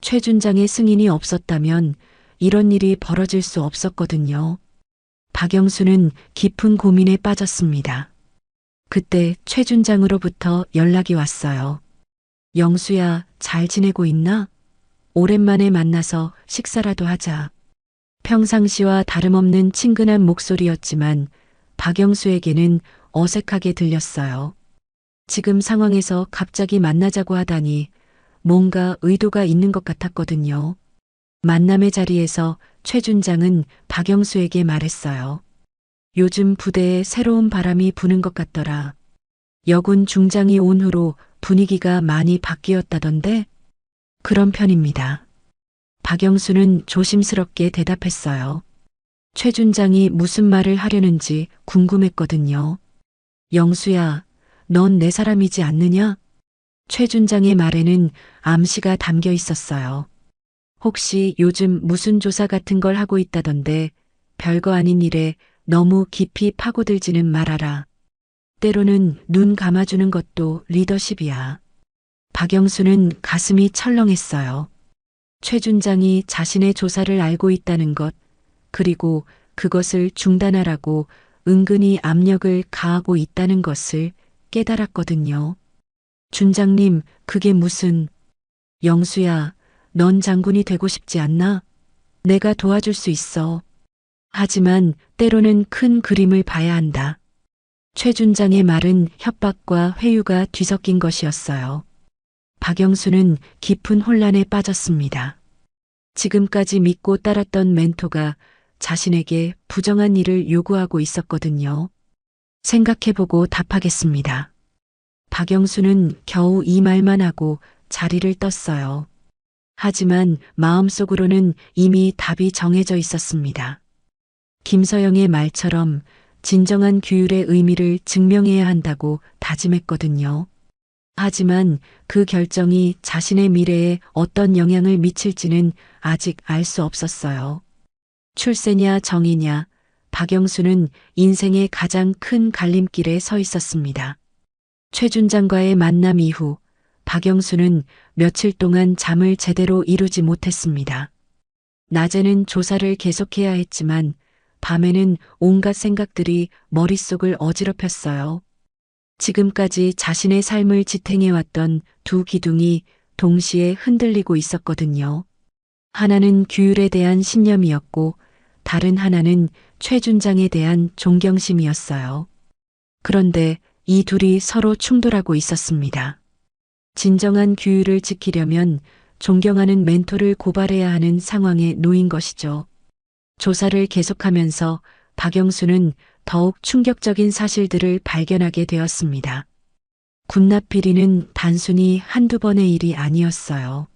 최 준장의 승인이 없었다면 이런 일이 벌어질 수 없었거든요. 박영수는 깊은 고민에 빠졌습니다. 그때 최 준장으로부터 연락이 왔어요. 영수야, 잘 지내고 있나? 오랜만에 만나서 식사라도 하자. 평상시와 다름없는 친근한 목소리였지만 박영수에게는 어색하게 들렸어요. 지금 상황에서 갑자기 만나자고 하다니 뭔가 의도가 있는 것 같았거든요. 만남의 자리에서 최 준장은 박영수에게 말했어요. 요즘 부대에 새로운 바람이 부는 것 같더라. 여군 중장이 온 후로 분위기가 많이 바뀌었다던데? 그런 편입니다. 박영수는 조심스럽게 대답했어요. 최 준장이 무슨 말을 하려는지 궁금했거든요. 영수야, 넌 내 사람이지 않느냐? 최 준장의 말에는 암시가 담겨 있었어요. 혹시 요즘 무슨 조사 같은 걸 하고 있다던데 별거 아닌 일에 너무 깊이 파고들지는 말아라. 때로는 눈 감아주는 것도 리더십이야. 박영수는 가슴이 철렁했어요. 최 준장이 자신의 조사를 알고 있다는 것, 그리고 그것을 중단하라고 은근히 압력을 가하고 있다는 것을 깨달았거든요. 준장님, 그게 무슨... 영수야, 넌 장군이 되고 싶지 않나? 내가 도와줄 수 있어. 하지만 때로는 큰 그림을 봐야 한다. 최 준장의 말은 협박과 회유가 뒤섞인 것이었어요. 박영수는 깊은 혼란에 빠졌습니다. 지금까지 믿고 따랐던 멘토가 자신에게 부정한 일을 요구하고 있었거든요. 생각해보고 답하겠습니다. 박영수는 겨우 이 말만 하고 자리를 떴어요. 하지만 마음속으로는 이미 답이 정해져 있었습니다. 김서영의 말처럼 진정한 규율의 의미를 증명해야 한다고 다짐했거든요. 하지만 그 결정이 자신의 미래에 어떤 영향을 미칠지는 아직 알 수 없었어요. 출세냐 정이냐, 박영수는 인생의 가장 큰 갈림길에 서 있었습니다. 최 준장과의 만남 이후 박영수는 며칠 동안 잠을 제대로 이루지 못했습니다. 낮에는 조사를 계속해야 했지만 밤에는 온갖 생각들이 머릿속을 어지럽혔어요. 지금까지 자신의 삶을 지탱해왔던 두 기둥이 동시에 흔들리고 있었거든요. 하나는 규율에 대한 신념이었고 다른 하나는 최 준장에 대한 존경심이었어요. 그런데 이 둘이 서로 충돌하고 있었습니다. 진정한 규율을 지키려면 존경하는 멘토를 고발해야 하는 상황에 놓인 것이죠. 조사를 계속하면서 박영수는 더욱 충격적인 사실들을 발견하게 되었습니다. 군납 비리는 단순히 한두 번의 일이 아니었어요.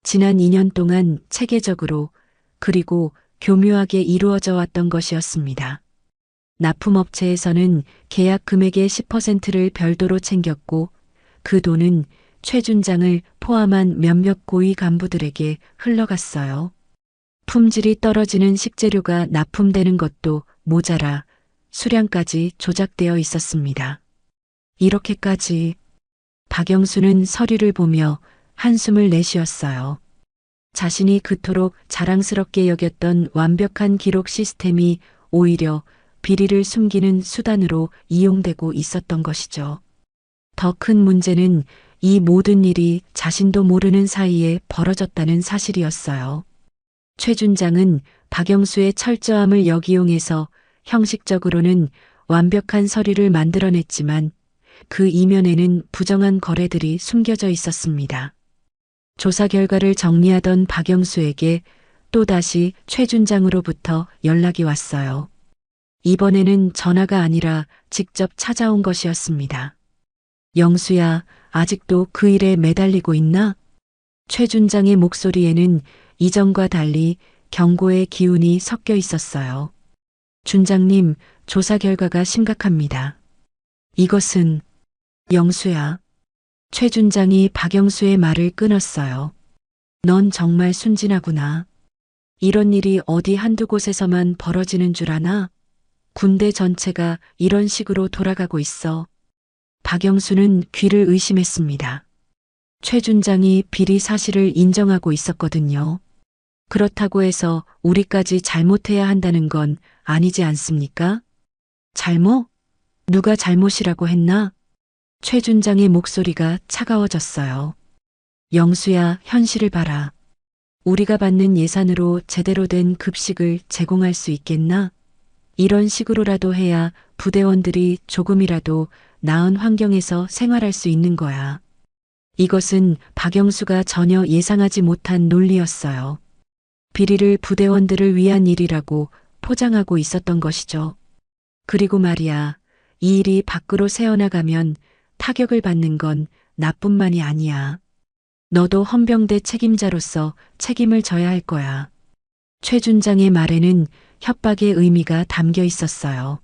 지난 2년 동안 체계적으로 그리고 교묘하게 이루어져 왔던 것이었습니다. 납품업체에서는 계약 금액의 10%를 별도로 챙겼고 그 돈은 최 준장을 포함한 몇몇 고위 간부들에게 흘러갔어요. 품질이 떨어지는 식재료가 납품되는 것도 모자라 수량까지 조작되어 있었습니다. 이렇게까지 박영수는 서류를 보며 한숨을 내쉬었어요. 자신이 그토록 자랑스럽게 여겼던 완벽한 기록 시스템이 오히려 비리를 숨기는 수단으로 이용되고 있었던 것이죠. 더 큰 문제는 이 모든 일이 자신도 모르는 사이에 벌어졌다는 사실이었어요. 최 준장은 박영수의 철저함을 역이용해서 형식적으로는 완벽한 서류를 만들어냈지만 그 이면에는 부정한 거래들이 숨겨져 있었습니다. 조사 결과를 정리하던 박영수에게 또다시 최 준장으로부터 연락이 왔어요. 이번에는 전화가 아니라 직접 찾아온 것이었습니다. 영수야, 아직도 그 일에 매달리고 있나? 최 준장의 목소리에는 이전과 달리 경고의 기운이 섞여 있었어요. 준장님, 조사 결과가 심각합니다. 이것은 영수야. 최 준장이 박영수의 말을 끊었어요. 넌 정말 순진하구나. 이런 일이 어디 한두 곳에서만 벌어지는 줄 아나? 군대 전체가 이런 식으로 돌아가고 있어. 박영수는 귀를 의심했습니다. 최 준장이 비리 사실을 인정하고 있었거든요. 그렇다고 해서 우리까지 잘못해야 한다는 건 아니지 않습니까? 잘못? 누가 잘못이라고 했나? 최 준장의 목소리가 차가워졌어요. 영수야, 현실을 봐라. 우리가 받는 예산으로 제대로 된 급식을 제공할 수 있겠나? 이런 식으로라도 해야 부대원들이 조금이라도 나은 환경에서 생활할 수 있는 거야. 이것은 박영수가 전혀 예상하지 못한 논리였어요. 비리를 부대원들을 위한 일이라고 포장하고 있었던 것이죠. 그리고 말이야, 이 일이 밖으로 새어나가면 타격을 받는 건 나뿐만이 아니야. 너도 헌병대 책임자로서 책임을 져야 할 거야. 최 준장의 말에는 협박의 의미가 담겨 있었어요.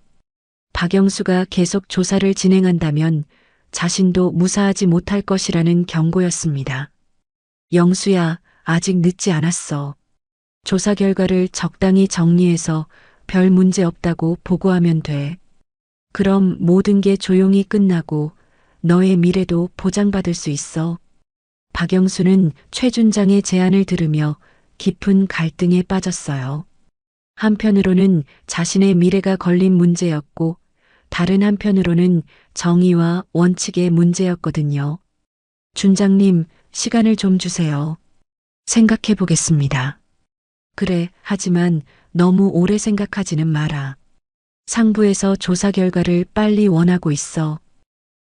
박영수가 계속 조사를 진행한다면 자신도 무사하지 못할 것이라는 경고였습니다. 영수야, 아직 늦지 않았어. 조사 결과를 적당히 정리해서 별 문제 없다고 보고하면 돼. 그럼 모든 게 조용히 끝나고 너의 미래도 보장받을 수 있어. 박영수는 최 준장의 제안을 들으며 깊은 갈등에 빠졌어요. 한편으로는 자신의 미래가 걸린 문제였고 다른 한편으로는 정의와 원칙의 문제였거든요. 준장님, 시간을 좀 주세요. 생각해 보겠습니다. 그래, 하지만 너무 오래 생각하지는 마라. 상부에서 조사 결과를 빨리 원하고 있어.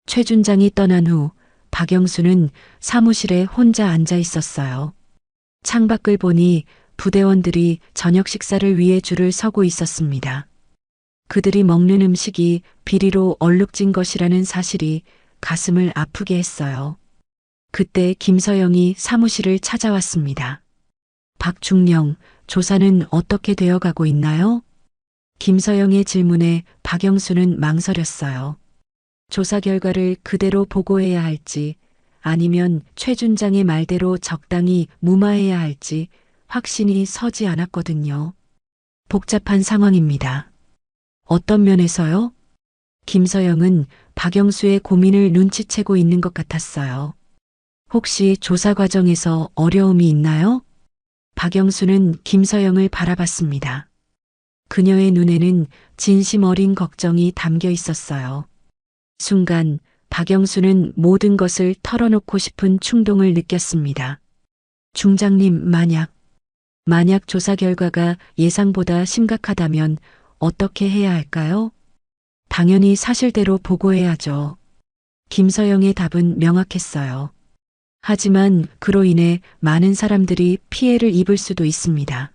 최 준장이 떠난 후 박영수는 사무실에 혼자 앉아 있었어요. 창밖을 보니 부대원들이 저녁 식사를 위해 줄을 서고 있었습니다. 그들이 먹는 음식이 비리로 얼룩진 것이라는 사실이 가슴을 아프게 했어요. 그때 김서영이 사무실을 찾아왔습니다. 박중령, 조사는 어떻게 되어가고 있나요? 김서영의 질문에 박영수는 망설였어요. 조사 결과를 그대로 보고해야 할지 아니면 최 준장의 말대로 적당히 무마해야 할지 확신이 서지 않았거든요. 복잡한 상황입니다. 어떤 면에서요? 김서영은 박영수의 고민을 눈치채고 있는 것 같았어요. 혹시 조사 과정에서 어려움이 있나요? 박영수는 김서영을 바라봤습니다. 그녀의 눈에는 진심 어린 걱정이 담겨 있었어요. 순간 박영수는 모든 것을 털어놓고 싶은 충동을 느꼈습니다. 중장님, 만약 조사 결과가 예상보다 심각하다면 어떻게 해야 할까요? 당연히 사실대로 보고해야죠. 김서영의 답은 명확했어요. 하지만 그로 인해 많은 사람들이 피해를 입을 수도 있습니다.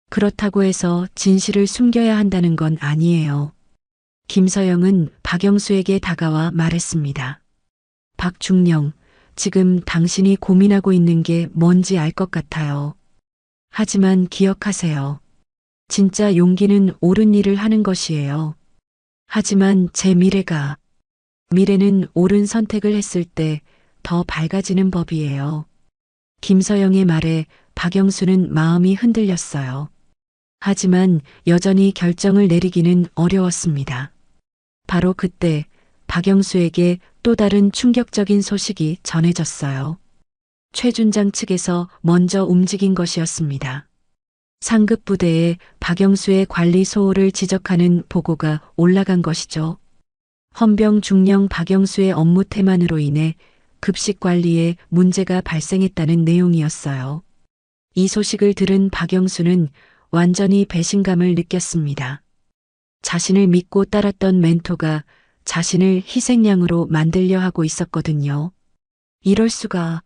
그렇다고 해서 진실을 숨겨야 한다는 건 아니에요. 김서영은 박영수에게 다가와 말했습니다. 박중령, 지금 당신이 고민하고 있는 게 뭔지 알 것 같아요. 하지만 기억하세요. 진짜 용기는 옳은 일을 하는 것이에요. 하지만 제 미래는 옳은 선택을 했을 때 더 밝아지는 법이에요. 김서영의 말에 박영수는 마음이 흔들렸어요. 하지만 여전히 결정을 내리기는 어려웠습니다. 바로 그때 박영수에게 또 다른 충격적인 소식이 전해졌어요. 최 준장 측에서 먼저 움직인 것이었습니다. 상급 부대에 박영수의 관리 소홀을 지적하는 보고가 올라간 것이죠. 헌병 중령 박영수의 업무 태만으로 인해 급식 관리에 문제가 발생했다는 내용이었어요. 이 소식을 들은 박영수는 완전히 배신감을 느꼈습니다. 자신을 믿고 따랐던 멘토가 자신을 희생양으로 만들려 하고 있었거든요. 이럴 수가.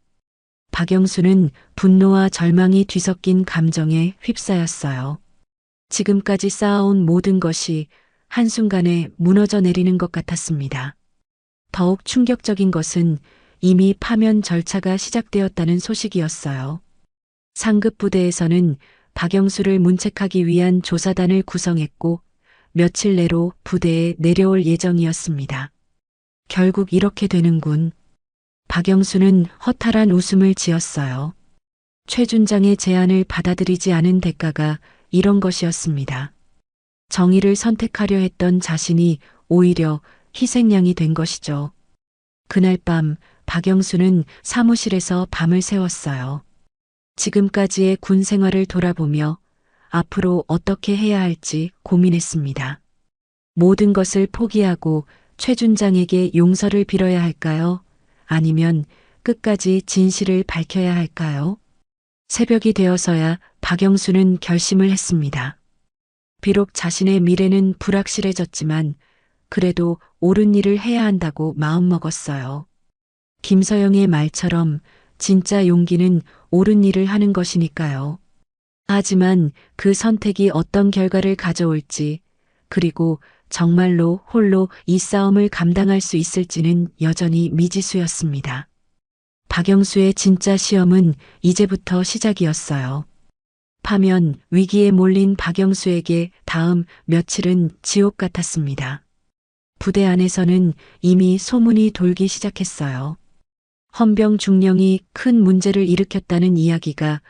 박영수는 분노와 절망이 뒤섞인 감정에 휩싸였어요. 지금까지 쌓아온 모든 것이 한순간에 무너져 내리는 것 같았습니다. 더욱 충격적인 것은 이미 파면 절차가 시작되었다는 소식이었어요. 상급 부대에서는 박영수를 문책하기 위한 조사단을 구성했고 며칠 내로 부대에 내려올 예정이었습니다. 결국 이렇게 되는군. 박영수는 허탈한 웃음을 지었어요. 최 준장의 제안을 받아들이지 않은 대가가 이런 것이었습니다. 정의를 선택하려 했던 자신이 오히려 희생양이 된 것이죠. 그날 밤 박영수는 사무실에서 밤을 새웠어요. 지금까지의 군 생활을 돌아보며 앞으로 어떻게 해야 할지 고민했습니다. 모든 것을 포기하고 최 준장에게 용서를 빌어야 할까요? 아니면 끝까지 진실을 밝혀야 할까요? 새벽이 되어서야 박영수는 결심을 했습니다. 비록 자신의 미래는 불확실해졌지만 그래도 옳은 일을 해야 한다고 마음먹었어요. 김서영의 말처럼 진짜 용기는 옳은 일을 하는 것이니까요. 하지만 그 선택이 어떤 결과를 가져올지, 그리고 정말로 홀로 이 싸움을 감당할 수 있을지는 여전히 미지수였습니다. 박영수의 진짜 시험은 이제부터 시작이었어요. 파면 위기에 몰린 박영수에게 다음 며칠은 지옥 같았습니다. 부대 안에서는 이미 소문이 돌기 시작했어요. 헌병 중령이 큰 문제를 일으켰다는 이야기가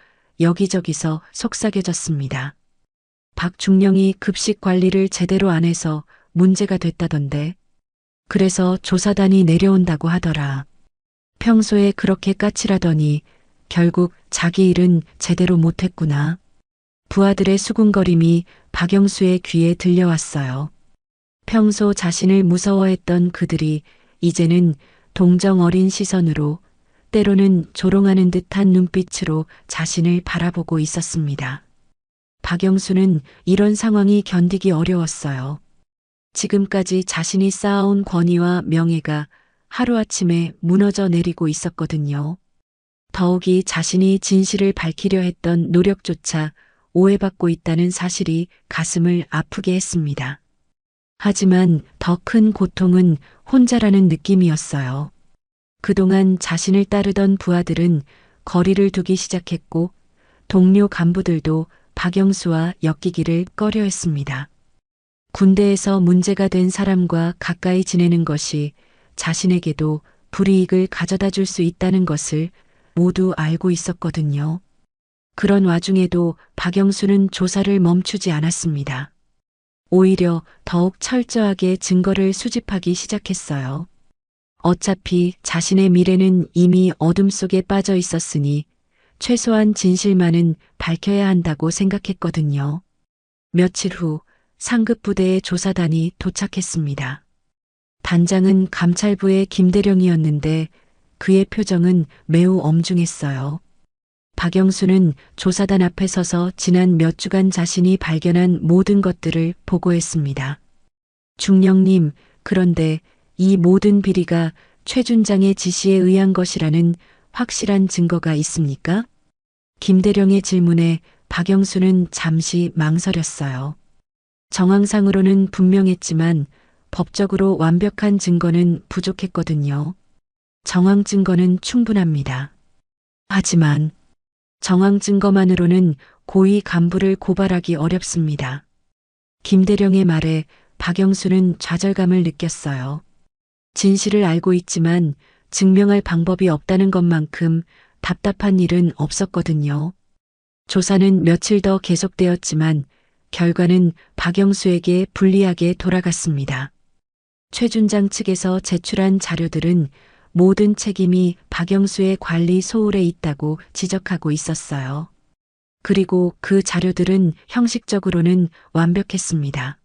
여기저기서 속삭여졌습니다. 박 중령이 급식 관리를 제대로 안 해서 문제가 됐다던데. 그래서 조사단이 내려온다고 하더라. 평소에 그렇게 까칠하더니 결국 자기 일은 제대로 못했구나. 부하들의 수군거림이 박영수의 귀에 들려왔어요. 평소 자신을 무서워했던 그들이 이제는 동정 어린 시선으로, 때로는 조롱하는 듯한 눈빛으로 자신을 바라보고 있었습니다. 박영수는 이런 상황이 견디기 어려웠어요. 지금까지 자신이 쌓아온 권위와 명예가 하루아침에 무너져 내리고 있었거든요. 더욱이 자신이 진실을 밝히려 했던 노력조차 오해받고 있다는 사실이 가슴을 아프게 했습니다. 하지만 더 큰 고통은 혼자라는 느낌이었어요. 그동안 자신을 따르던 부하들은 거리를 두기 시작했고 동료 간부들도 박영수와 엮이기를 꺼려했습니다. 군대에서 문제가 된 사람과 가까이 지내는 것이 자신에게도 불이익을 가져다 줄 수 있다는 것을 모두 알고 있었거든요. 그런 와중에도 박영수는 조사를 멈추지 않았습니다. 오히려 더욱 철저하게 증거를 수집하기 시작했어요. 어차피 자신의 미래는 이미 어둠 속에 빠져 있었으니 최소한 진실만은 밝혀야 한다고 생각했거든요. 며칠 후 상급 부대의 조사단이 도착했습니다. 단장은 감찰부의 김대령이었는데 그의 표정은 매우 엄중했어요. 박영수는 조사단 앞에 서서 지난 몇 주간 자신이 발견한 모든 것들을 보고했습니다. 중령님, 그런데 이 모든 비리가 최 준장의 지시에 의한 것이라는 확실한 증거가 있습니까? 김대령의 질문에 박영수는 잠시 망설였어요. 정황상으로는 분명했지만 법적으로 완벽한 증거는 부족했거든요. 정황 증거는 충분합니다. 하지만 정황 증거만으로는 고위 간부를 고발하기 어렵습니다. 김대령의 말에 박영수는 좌절감을 느꼈어요. 진실을 알고 있지만 증명할 방법이 없다는 것만큼 답답한 일은 없었거든요. 조사는 며칠 더 계속되었지만 결과는 박영수에게 불리하게 돌아갔습니다. 최 준장 측에서 제출한 자료들은 모든 책임이 박영수의 관리 소홀에 있다고 지적하고 있었어요. 그리고 그 자료들은 형식적으로는 완벽했습니다.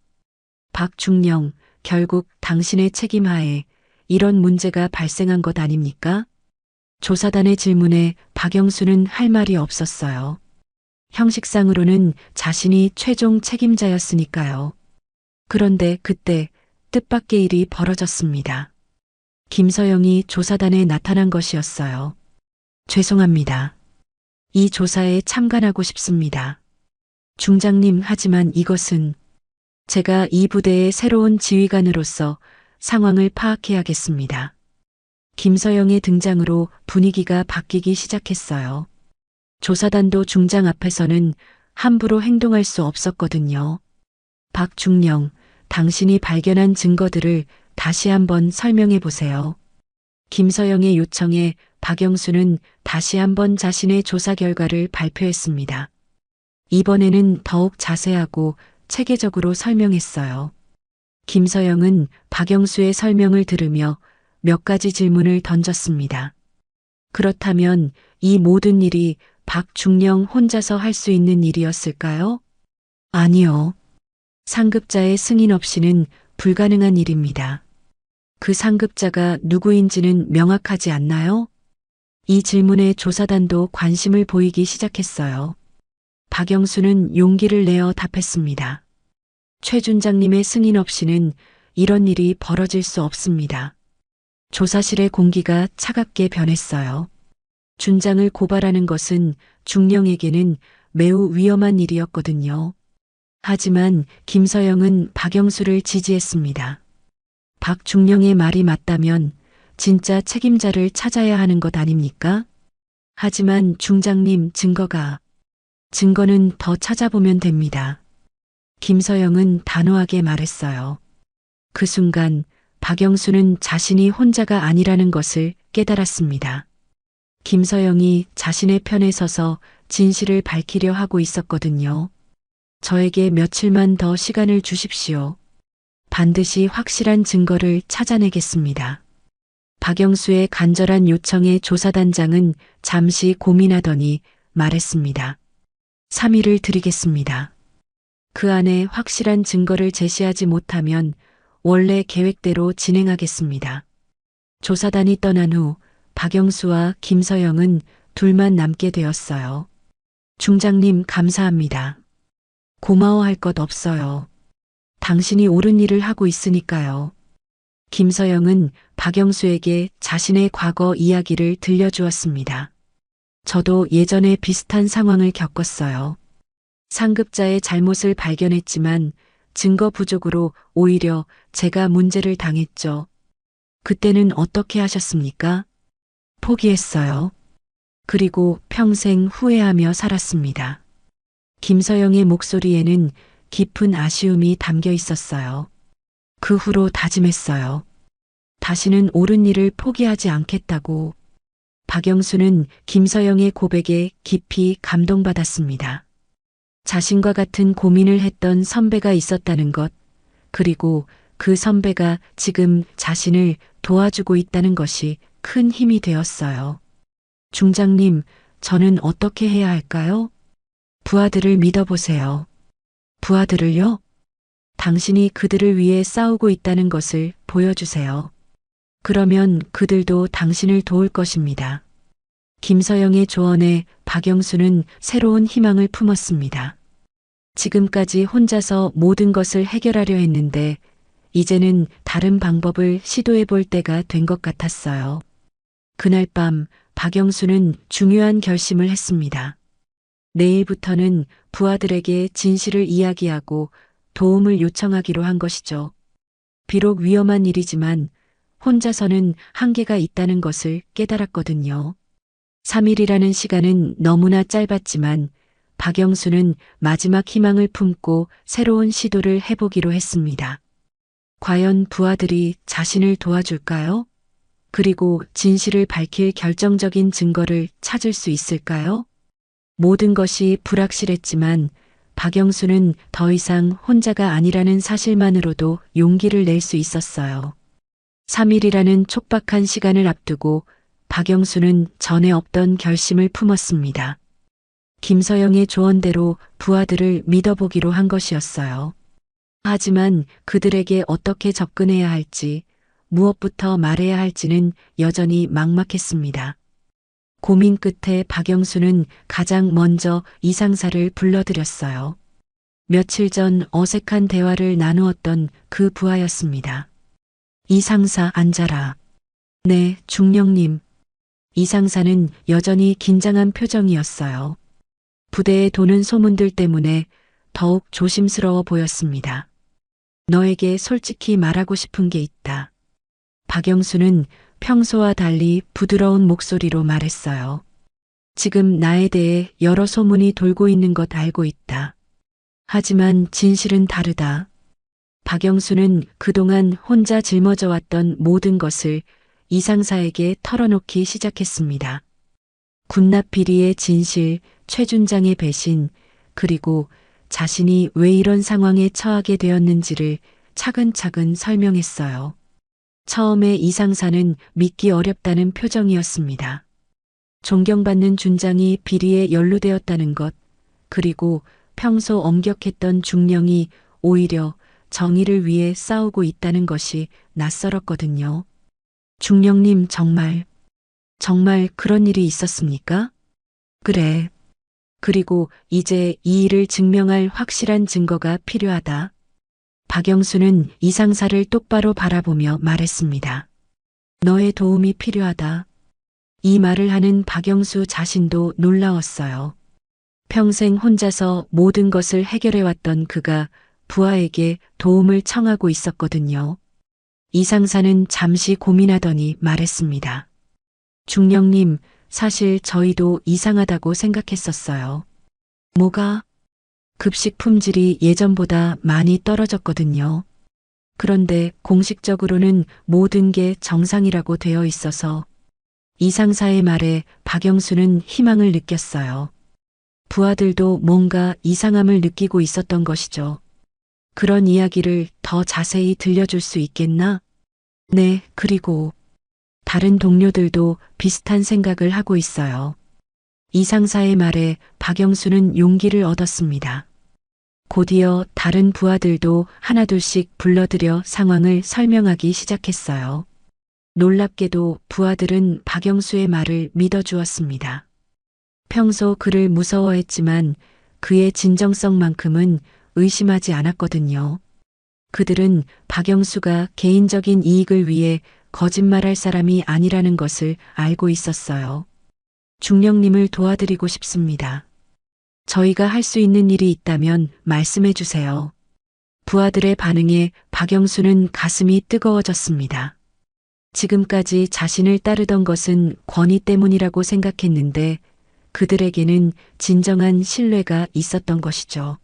박중령, 결국 당신의 책임하에 이런 문제가 발생한 것 아닙니까? 조사단의 질문에 박영수는 할 말이 없었어요. 형식상으로는 자신이 최종 책임자였으니까요. 그런데 그때 뜻밖의 일이 벌어졌습니다. 김서영이 조사단에 나타난 것이었어요. 죄송합니다. 이 조사에 참관하고 싶습니다. 중장님, 하지만 이것은 제가 이 부대의 새로운 지휘관으로서 상황을 파악해야겠습니다. 김서영의 등장으로 분위기가 바뀌기 시작했어요. 조사단도 중장 앞에서는 함부로 행동할 수 없었거든요. 박중령, 당신이 발견한 증거들을 다시 한번 설명해 보세요. 김서영의 요청에 박영수는 다시 한번 자신의 조사 결과를 발표했습니다. 이번에는 더욱 자세하고 체계적으로 설명했어요. 김서영은 박영수의 설명을 들으며 몇 가지 질문을 던졌습니다. 그렇다면 이 모든 일이 박중령 혼자서 할 수 있는 일이었을까요? 아니요. 상급자의 승인 없이는 불가능한 일입니다. 그 상급자가 누구인지는 명확하지 않나요? 이 질문에 조사단도 관심을 보이기 시작했어요. 박영수는 용기를 내어 답했습니다. 최 준장님의 승인 없이는 이런 일이 벌어질 수 없습니다. 조사실의 공기가 차갑게 변했어요. 준장을 고발하는 것은 중령에게는 매우 위험한 일이었거든요. 하지만 김서영은 박영수를 지지했습니다. 박중령의 말이 맞다면 진짜 책임자를 찾아야 하는 것 아닙니까? 하지만 중장님, 증거는 더 찾아보면 됩니다. 김서영은 단호하게 말했어요. 그 순간 박영수는 자신이 혼자가 아니라는 것을 깨달았습니다. 김서영이 자신의 편에 서서 진실을 밝히려 하고 있었거든요. 저에게 며칠만 더 시간을 주십시오. 반드시 확실한 증거를 찾아내겠습니다. 박영수의 간절한 요청에 조사단장은 잠시 고민하더니 말했습니다. 3일을 드리겠습니다. 그 안에 확실한 증거를 제시하지 못하면 원래 계획대로 진행하겠습니다. 조사단이 떠난 후 박영수와 김서영은 둘만 남게 되었어요. 중장님, 감사합니다. 고마워할 것 없어요. 당신이 옳은 일을 하고 있으니까요. 김서영은 박영수에게 자신의 과거 이야기를 들려주었습니다. 저도 예전에 비슷한 상황을 겪었어요. 상급자의 잘못을 발견했지만 증거 부족으로 오히려 제가 문제를 당했죠. 그때는 어떻게 하셨습니까? 포기했어요. 그리고 평생 후회하며 살았습니다. 김서영의 목소리에는 깊은 아쉬움이 담겨 있었어요. 그 후로 다짐했어요. 다시는 옳은 일을 포기하지 않겠다고. 박영수는 김서영의 고백에 깊이 감동받았습니다. 자신과 같은 고민을 했던 선배가 있었다는 것, 그리고 그 선배가 지금 자신을 도와주고 있다는 것이 큰 힘이 되었어요. 중장님, 저는 어떻게 해야 할까요? 부하들을 믿어보세요. 부하들을요? 당신이 그들을 위해 싸우고 있다는 것을 보여주세요. 그러면 그들도 당신을 도울 것입니다. 김서영의 조언에 박영수는 새로운 희망을 품었습니다. 지금까지 혼자서 모든 것을 해결하려 했는데 이제는 다른 방법을 시도해 볼 때가 된 것 같았어요. 그날 밤 박영수는 중요한 결심을 했습니다. 내일부터는 부하들에게 진실을 이야기하고 도움을 요청하기로 한 것이죠. 비록 위험한 일이지만 혼자서는 한계가 있다는 것을 깨달았거든요. 3일이라는 시간은 너무나 짧았지만 박영수는 마지막 희망을 품고 새로운 시도를 해보기로 했습니다. 과연 부하들이 자신을 도와줄까요? 그리고 진실을 밝힐 결정적인 증거를 찾을 수 있을까요? 모든 것이 불확실했지만 박영수는 더 이상 혼자가 아니라는 사실만으로도 용기를 낼 수 있었어요. 3일이라는 촉박한 시간을 앞두고 박영수는 전에 없던 결심을 품었습니다. 김서영의 조언대로 부하들을 믿어보기로 한 것이었어요. 하지만 그들에게 어떻게 접근해야 할지, 무엇부터 말해야 할지는 여전히 막막했습니다. 고민 끝에 박영수는 가장 먼저 이상사를 불러들였어요. 며칠 전 어색한 대화를 나누었던 그 부하였습니다. 이상사, 앉아라. 네, 중령님. 이상사는 여전히 긴장한 표정이었어요. 부대에 도는 소문들 때문에 더욱 조심스러워 보였습니다. 너에게 솔직히 말하고 싶은 게 있다. 박영수는 평소와 달리 부드러운 목소리로 말했어요. 지금 나에 대해 여러 소문이 돌고 있는 것 알고 있다. 하지만 진실은 다르다. 박영수는 그동안 혼자 짊어져 왔던 모든 것을 이상사에게 털어놓기 시작했습니다. 군납 비리의 진실, 최준장의 배신, 그리고 자신이 왜 이런 상황에 처하게 되었는지를 차근차근 설명했어요. 처음에 이상사는 믿기 어렵다는 표정이었습니다. 존경받는 준장이 비리에 연루되었다는 것, 그리고 평소 엄격했던 중령이 오히려 정의를 위해 싸우고 있다는 것이 낯설었거든요. 중령님, 정말 그런 일이 있었습니까? 그래. 그리고 이제 이 일을 증명할 확실한 증거가 필요하다. 박영수는 이상사를 똑바로 바라보며 말했습니다. 너의 도움이 필요하다. 이 말을 하는 박영수 자신도 놀라웠어요. 평생 혼자서 모든 것을 해결해왔던 그가 부하에게 도움을 청하고 있었거든요. 이 상사는 잠시 고민하더니 말했습니다. 중령님, 사실 저희도 이상하다고 생각했었어요. 뭐가? 급식 품질이 예전보다 많이 떨어졌거든요. 그런데 공식적으로는 모든 게 정상이라고 되어 있어서 이 상사의 말에 박영수는 희망을 느꼈어요. 부하들도 뭔가 이상함을 느끼고 있었던 것이죠. 그런 이야기를 더 자세히 들려줄 수 있겠나? 네, 그리고 다른 동료들도 비슷한 생각을 하고 있어요. 이 상사의 말에 박영수는 용기를 얻었습니다. 곧이어 다른 부하들도 하나둘씩 불러들여 상황을 설명하기 시작했어요. 놀랍게도 부하들은 박영수의 말을 믿어주었습니다. 평소 그를 무서워했지만 그의 진정성만큼은 의심하지 않았거든요. 그들은 박영수가 개인적인 이익을 위해 거짓말할 사람이 아니라는 것을 알고 있었어요. 중령님을 도와드리고 싶습니다. 저희가 할 수 있는 일이 있다면 말씀해 주세요. 부하들의 반응에 박영수는 가슴이 뜨거워졌습니다. 지금까지 자신을 따르던 것은 권위 때문이라고 생각했는데 그들에게는 진정한 신뢰가 있었던 것이죠.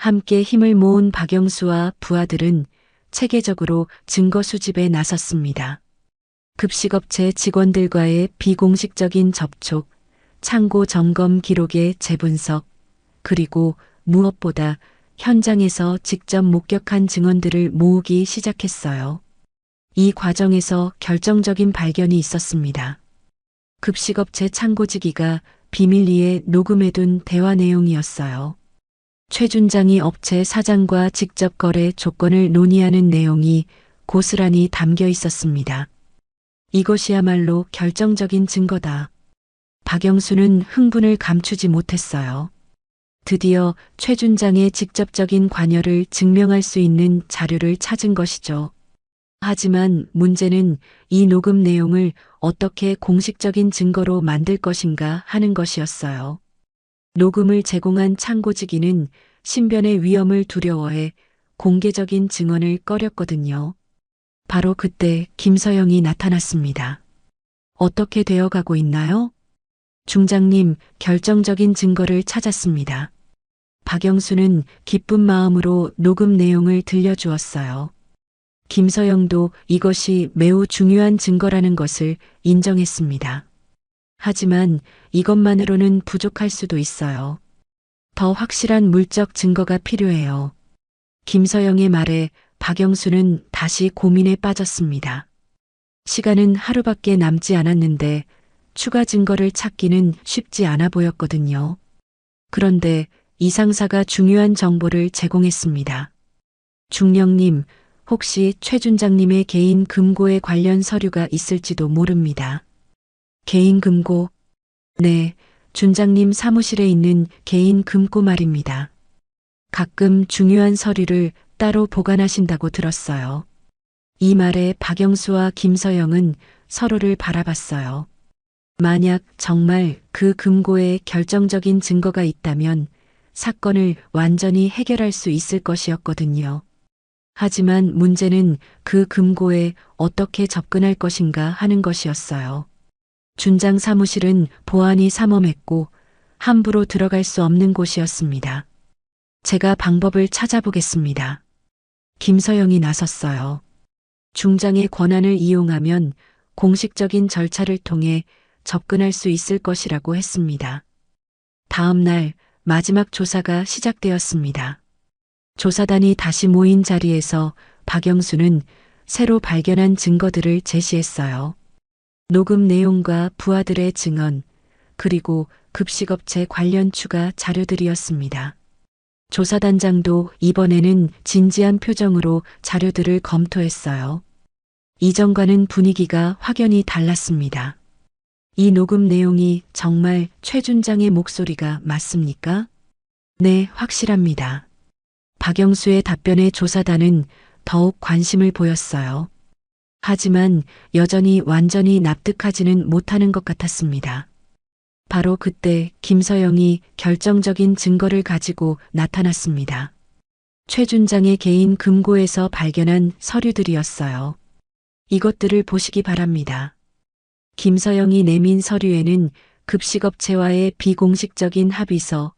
함께 힘을 모은 박영수와 부하들은 체계적으로 증거 수집에 나섰습니다. 급식업체 직원들과의 비공식적인 접촉, 창고 점검 기록의 재분석, 그리고 무엇보다 현장에서 직접 목격한 증언들을 모으기 시작했어요. 이 과정에서 결정적인 발견이 있었습니다. 급식업체 창고지기가 비밀리에 녹음해둔 대화 내용이었어요. 최 준장이 업체 사장과 직접 거래 조건을 논의하는 내용이 고스란히 담겨 있었습니다. 이것이야말로 결정적인 증거다. 박영수는 흥분을 감추지 못했어요. 드디어 최 준장의 직접적인 관여를 증명할 수 있는 자료를 찾은 것이죠. 하지만 문제는 이 녹음 내용을 어떻게 공식적인 증거로 만들 것인가 하는 것이었어요. 녹음을 제공한 창고지기는 신변의 위험을 두려워해 공개적인 증언을 꺼렸거든요. 바로 그때 김서영이 나타났습니다. 어떻게 되어가고 있나요? 중장님, 결정적인 증거를 찾았습니다. 박영수는 기쁜 마음으로 녹음 내용을 들려주었어요. 김서영도 이것이 매우 중요한 증거라는 것을 인정했습니다. 하지만 이것만으로는 부족할 수도 있어요. 더 확실한 물적 증거가 필요해요. 김서영의 말에 박영수는 다시 고민에 빠졌습니다. 시간은 하루밖에 남지 않았는데 추가 증거를 찾기는 쉽지 않아 보였거든요. 그런데 이 상사가 중요한 정보를 제공했습니다. 중령님, 혹시 최 준장님의 개인 금고에 관련 서류가 있을지도 모릅니다. 개인 금고? 네, 준장님 사무실에 있는 개인 금고 말입니다. 가끔 중요한 서류를 따로 보관하신다고 들었어요. 이 말에 박영수와 김서영은 서로를 바라봤어요. 만약 정말 그 금고에 결정적인 증거가 있다면 사건을 완전히 해결할 수 있을 것이었거든요. 하지만 문제는 그 금고에 어떻게 접근할 것인가 하는 것이었어요. 준장 사무실은 보안이 삼엄했고 함부로 들어갈 수 없는 곳이었습니다. 제가 방법을 찾아보겠습니다. 김서영이 나섰어요. 중장의 권한을 이용하면 공식적인 절차를 통해 접근할 수 있을 것이라고 했습니다. 다음 날 마지막 조사가 시작되었습니다. 조사단이 다시 모인 자리에서 박영수는 새로 발견한 증거들을 제시했어요. 녹음 내용과 부하들의 증언, 그리고 급식업체 관련 추가 자료들이었습니다. 조사단장도 이번에는 진지한 표정으로 자료들을 검토했어요. 이전과는 분위기가 확연히 달랐습니다. 이 녹음 내용이 정말 최 준장의 목소리가 맞습니까? 네, 확실합니다. 박영수의 답변에 조사단은 더욱 관심을 보였어요. 하지만 여전히 완전히 납득하지는 못하는 것 같았습니다. 바로 그때 김서영이 결정적인 증거를 가지고 나타났습니다. 최 준장의 개인 금고에서 발견한 서류들이었어요. 이것들을 보시기 바랍니다. 김서영이 내민 서류에는 급식업체와의 비공식적인 합의서,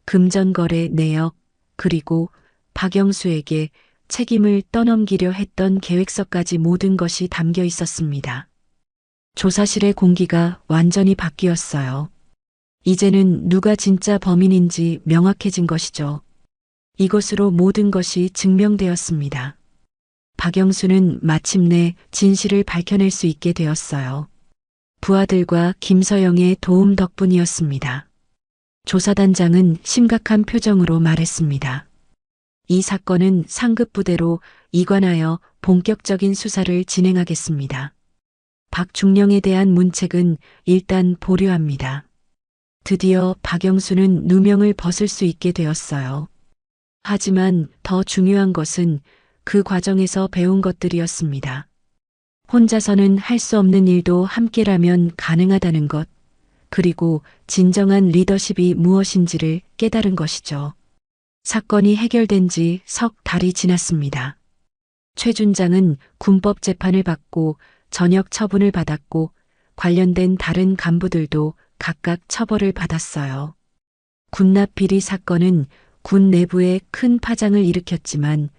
금전거래 내역, 그리고 박영수에게 책임을 떠넘기려 했던 계획서까지 모든 것이 담겨 있었습니다. 조사실의 공기가 완전히 바뀌었어요. 이제는 누가 진짜 범인인지 명확해진 것이죠. 이것으로 모든 것이 증명되었습니다. 박영수는 마침내 진실을 밝혀낼 수 있게 되었어요. 부하들과 김서영의 도움 덕분이었습니다. 조사단장은 심각한 표정으로 말했습니다. 이 사건은 상급부대로 이관하여 본격적인 수사를 진행하겠습니다. 박중령에 대한 문책은 일단 보류합니다. 드디어 박영수는 누명을 벗을 수 있게 되었어요. 하지만 더 중요한 것은 그 과정에서 배운 것들이었습니다. 혼자서는 할 수 없는 일도 함께라면 가능하다는 것, 그리고 진정한 리더십이 무엇인지를 깨달은 것이죠. 사건이 해결된 지 석 달이 지났습니다. 최 준장은 군법 재판을 받고 전역 처분을 받았고 관련된 다른 간부들도 각각 처벌을 받았어요. 군납 비리 사건은 군 내부에 큰 파장을 일으켰지만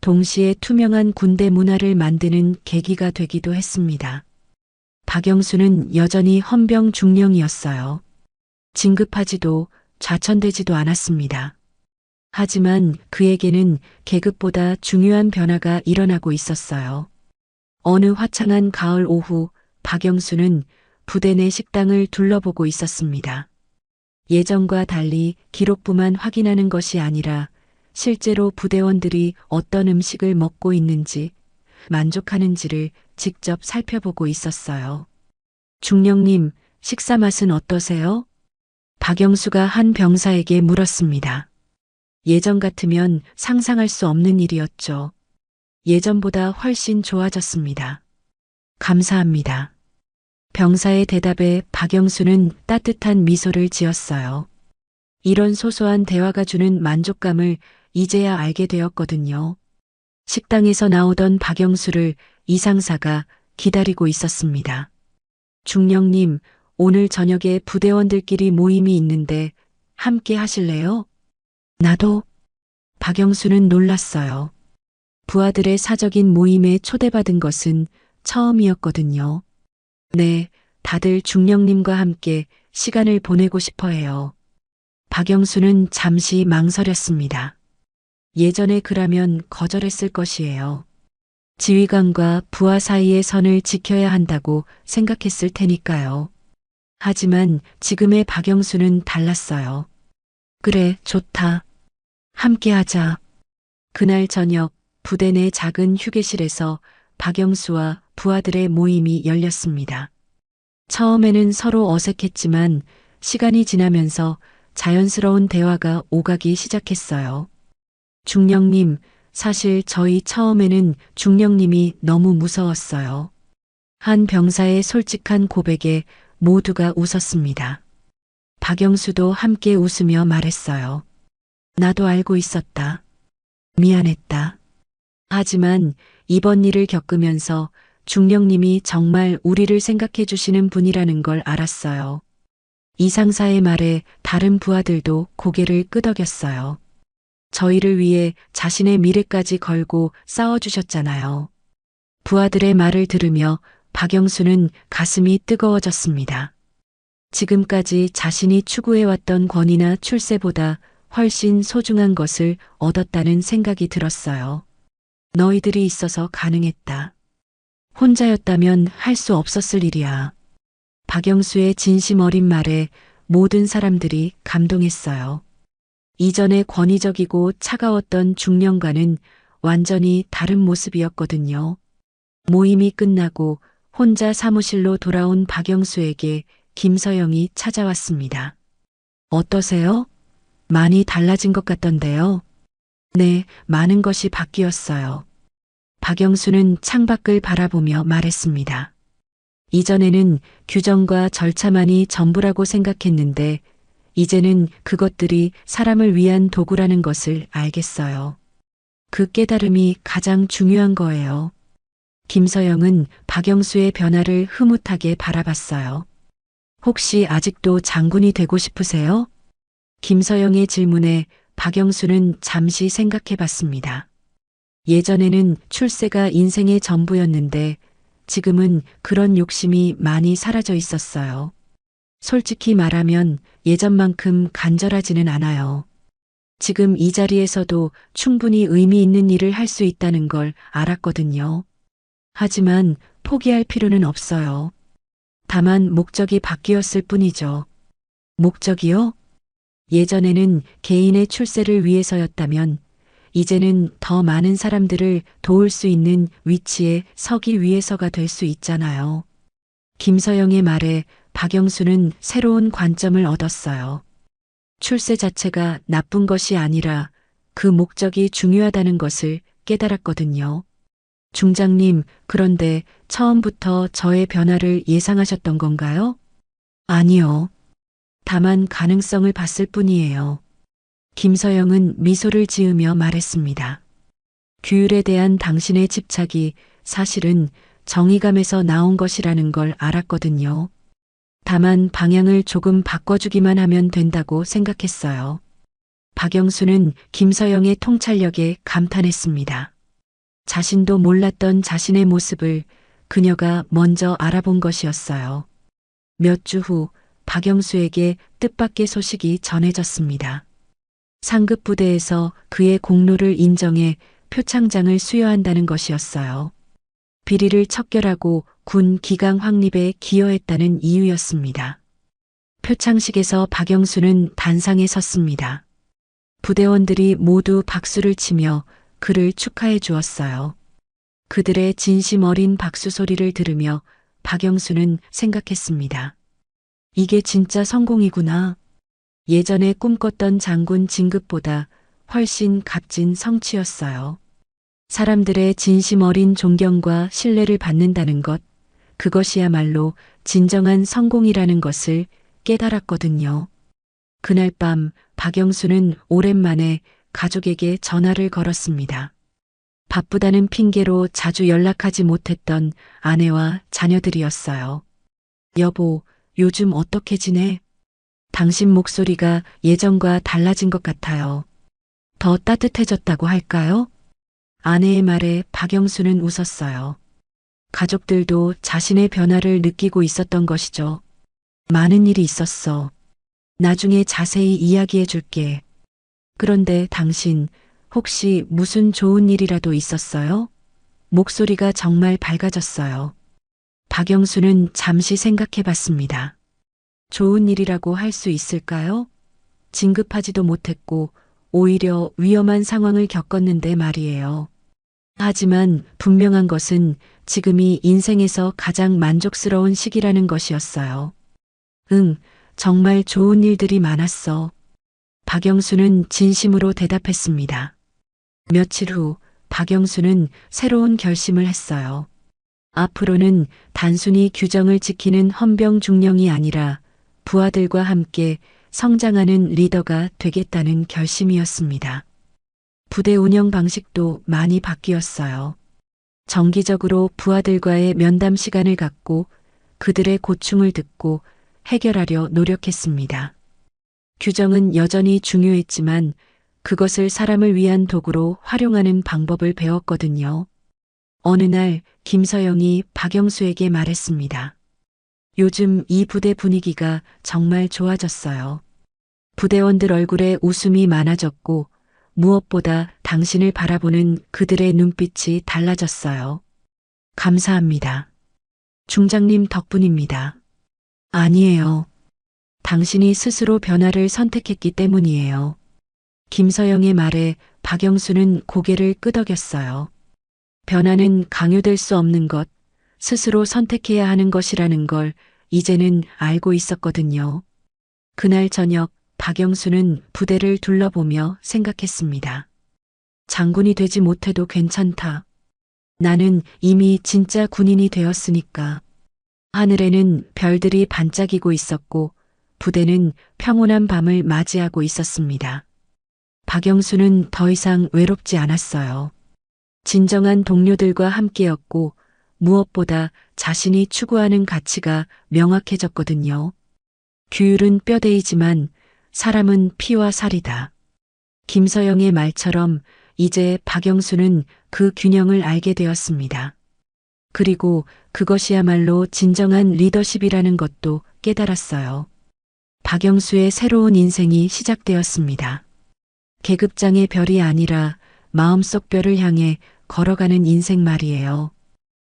동시에 투명한 군대 문화를 만드는 계기가 되기도 했습니다. 박영수는 여전히 헌병 중령이었어요. 진급하지도 좌천되지도 않았습니다. 하지만 그에게는 계급보다 중요한 변화가 일어나고 있었어요. 어느 화창한 가을 오후 박영수는 부대 내 식당을 둘러보고 있었습니다. 예전과 달리 기록부만 확인하는 것이 아니라 실제로 부대원들이 어떤 음식을 먹고 있는지, 만족하는지를 직접 살펴보고 있었어요. 중령님, 식사 맛은 어떠세요? 박영수가 한 병사에게 물었습니다. 예전 같으면 상상할 수 없는 일이었죠. 예전보다 훨씬 좋아졌습니다. 감사합니다. 병사의 대답에 박영수는 따뜻한 미소를 지었어요. 이런 소소한 대화가 주는 만족감을 이제야 알게 되었거든요. 식당에서 나오던 박영수를 이 상사가 기다리고 있었습니다. 중령님, 오늘 저녁에 부대원들끼리 모임이 있는데 함께 하실래요? 나도. 박영수는 놀랐어요. 부하들의 사적인 모임에 초대받은 것은 처음이었거든요. 네, 다들 중령님과 함께 시간을 보내고 싶어 해요. 박영수는 잠시 망설였습니다. 예전에 그라면 거절했을 것이에요. 지휘관과 부하 사이의 선을 지켜야 한다고 생각했을 테니까요. 하지만 지금의 박영수는 달랐어요. 그래, 좋다. 함께 하자. 그날 저녁 부대 내 작은 휴게실에서 박영수와 부하들의 모임이 열렸습니다. 처음에는 서로 어색했지만 시간이 지나면서 자연스러운 대화가 오가기 시작했어요. 중령님, 사실 저희 처음에는 중령님이 너무 무서웠어요. 한 병사의 솔직한 고백에 모두가 웃었습니다. 박영수도 함께 웃으며 말했어요. 나도 알고 있었다. 미안했다. 하지만 이번 일을 겪으면서 중령님이 정말 우리를 생각해 주시는 분이라는 걸 알았어요. 이 상사의 말에 다른 부하들도 고개를 끄덕였어요. 저희를 위해 자신의 미래까지 걸고 싸워주셨잖아요. 부하들의 말을 들으며 박영수는 가슴이 뜨거워졌습니다. 지금까지 자신이 추구해왔던 권위나 출세보다 훨씬 소중한 것을 얻었다는 생각이 들었어요. 너희들이 있어서 가능했다. 혼자였다면 할 수 없었을 일이야. 박영수의 진심 어린 말에 모든 사람들이 감동했어요. 이전에 권위적이고 차가웠던 중령과는 완전히 다른 모습이었거든요. 모임이 끝나고 혼자 사무실로 돌아온 박영수에게 김서영이 찾아왔습니다. 어떠세요? 많이 달라진 것 같던데요. 네, 많은 것이 바뀌었어요. 박영수는 창밖을 바라보며 말했습니다. 이전에는 규정과 절차만이 전부라고 생각했는데 이제는 그것들이 사람을 위한 도구라는 것을 알겠어요. 그 깨달음이 가장 중요한 거예요. 김서영은 박영수의 변화를 흐뭇하게 바라봤어요. 혹시 아직도 장군이 되고 싶으세요? 김서영의 질문에 박영수는 잠시 생각해 봤습니다. 예전에는 출세가 인생의 전부였는데 지금은 그런 욕심이 많이 사라져 있었어요. 솔직히 말하면 예전만큼 간절하지는 않아요. 지금 이 자리에서도 충분히 의미 있는 일을 할 수 있다는 걸 알았거든요. 하지만 포기할 필요는 없어요. 다만 목적이 바뀌었을 뿐이죠. 목적이요? 예전에는 개인의 출세를 위해서였다면 이제는 더 많은 사람들을 도울 수 있는 위치에 서기 위해서가 될 수 있잖아요. 김서영의 말에 박영수는 새로운 관점을 얻었어요. 출세 자체가 나쁜 것이 아니라 그 목적이 중요하다는 것을 깨달았거든요. 중장님, 그런데 처음부터 저의 변화를 예상하셨던 건가요? 아니요. 다만 가능성을 봤을 뿐이에요. 김서영은 미소를 지으며 말했습니다. 규율에 대한 당신의 집착이 사실은 정의감에서 나온 것이라는 걸 알았거든요. 다만 방향을 조금 바꿔주기만 하면 된다고 생각했어요. 박영수는 김서영의 통찰력에 감탄했습니다. 자신도 몰랐던 자신의 모습을 그녀가 먼저 알아본 것이었어요. 몇 주 후 박영수에게 뜻밖의 소식이 전해졌습니다. 상급 부대에서 그의 공로를 인정해 표창장을 수여한다는 것이었어요. 비리를 척결하고 군 기강 확립에 기여했다는 이유였습니다. 표창식에서 박영수는 단상에 섰습니다. 부대원들이 모두 박수를 치며 그를 축하해 주었어요. 그들의 진심 어린 박수 소리를 들으며 박영수는 생각했습니다. 이게 진짜 성공이구나. 예전에 꿈꿨던 장군 진급보다 훨씬 값진 성취였어요. 사람들의 진심 어린 존경과 신뢰를 받는다는 것, 그것이야말로 진정한 성공이라는 것을 깨달았거든요. 그날 밤 박영수는 오랜만에 가족에게 전화를 걸었습니다. 바쁘다는 핑계로 자주 연락하지 못했던 아내와 자녀들이었어요. 여보, 요즘 어떻게 지내? 당신 목소리가 예전과 달라진 것 같아요. 더 따뜻해졌다고 할까요? 아내의 말에 박영수는 웃었어요. 가족들도 자신의 변화를 느끼고 있었던 것이죠. 많은 일이 있었어. 나중에 자세히 이야기해 줄게. 그런데 당신 혹시 무슨 좋은 일이라도 있었어요? 목소리가 정말 밝아졌어요. 박영수는 잠시 생각해 봤습니다. 좋은 일이라고 할 수 있을까요? 진급하지도 못했고 오히려 위험한 상황을 겪었는데 말이에요. 하지만 분명한 것은 지금이 인생에서 가장 만족스러운 시기라는 것이었어요. 응, 정말 좋은 일들이 많았어. 박영수는 진심으로 대답했습니다. 며칠 후 박영수는 새로운 결심을 했어요. 앞으로는 단순히 규정을 지키는 헌병 중령이 아니라 부하들과 함께 성장하는 리더가 되겠다는 결심이었습니다. 부대 운영 방식도 많이 바뀌었어요. 정기적으로 부하들과의 면담 시간을 갖고 그들의 고충을 듣고 해결하려 노력했습니다. 규정은 여전히 중요했지만 그것을 사람을 위한 도구로 활용하는 방법을 배웠거든요. 어느 날 김서영이 박영수에게 말했습니다. 요즘 이 부대 분위기가 정말 좋아졌어요. 부대원들 얼굴에 웃음이 많아졌고 무엇보다 당신을 바라보는 그들의 눈빛이 달라졌어요. 감사합니다. 중장님 덕분입니다. 아니에요. 당신이 스스로 변화를 선택했기 때문이에요. 김서영의 말에 박영수는 고개를 끄덕였어요. 변화는 강요될 수 없는 것, 스스로 선택해야 하는 것이라는 걸 이제는 알고 있었거든요. 그날 저녁 박영수는 부대를 둘러보며 생각했습니다. 장군이 되지 못해도 괜찮다. 나는 이미 진짜 군인이 되었으니까. 하늘에는 별들이 반짝이고 있었고 부대는 평온한 밤을 맞이하고 있었습니다. 박영수는 더 이상 외롭지 않았어요. 진정한 동료들과 함께였고 무엇보다 자신이 추구하는 가치가 명확해졌거든요. 규율은 뼈대이지만 사람은 피와 살이다. 김서영의 말처럼 이제 박영수는 그 균형을 알게 되었습니다. 그리고 그것이야말로 진정한 리더십이라는 것도 깨달았어요. 박영수의 새로운 인생이 시작되었습니다. 계급장의 별이 아니라 마음속 별을 향해 걸어가는 인생 말이에요.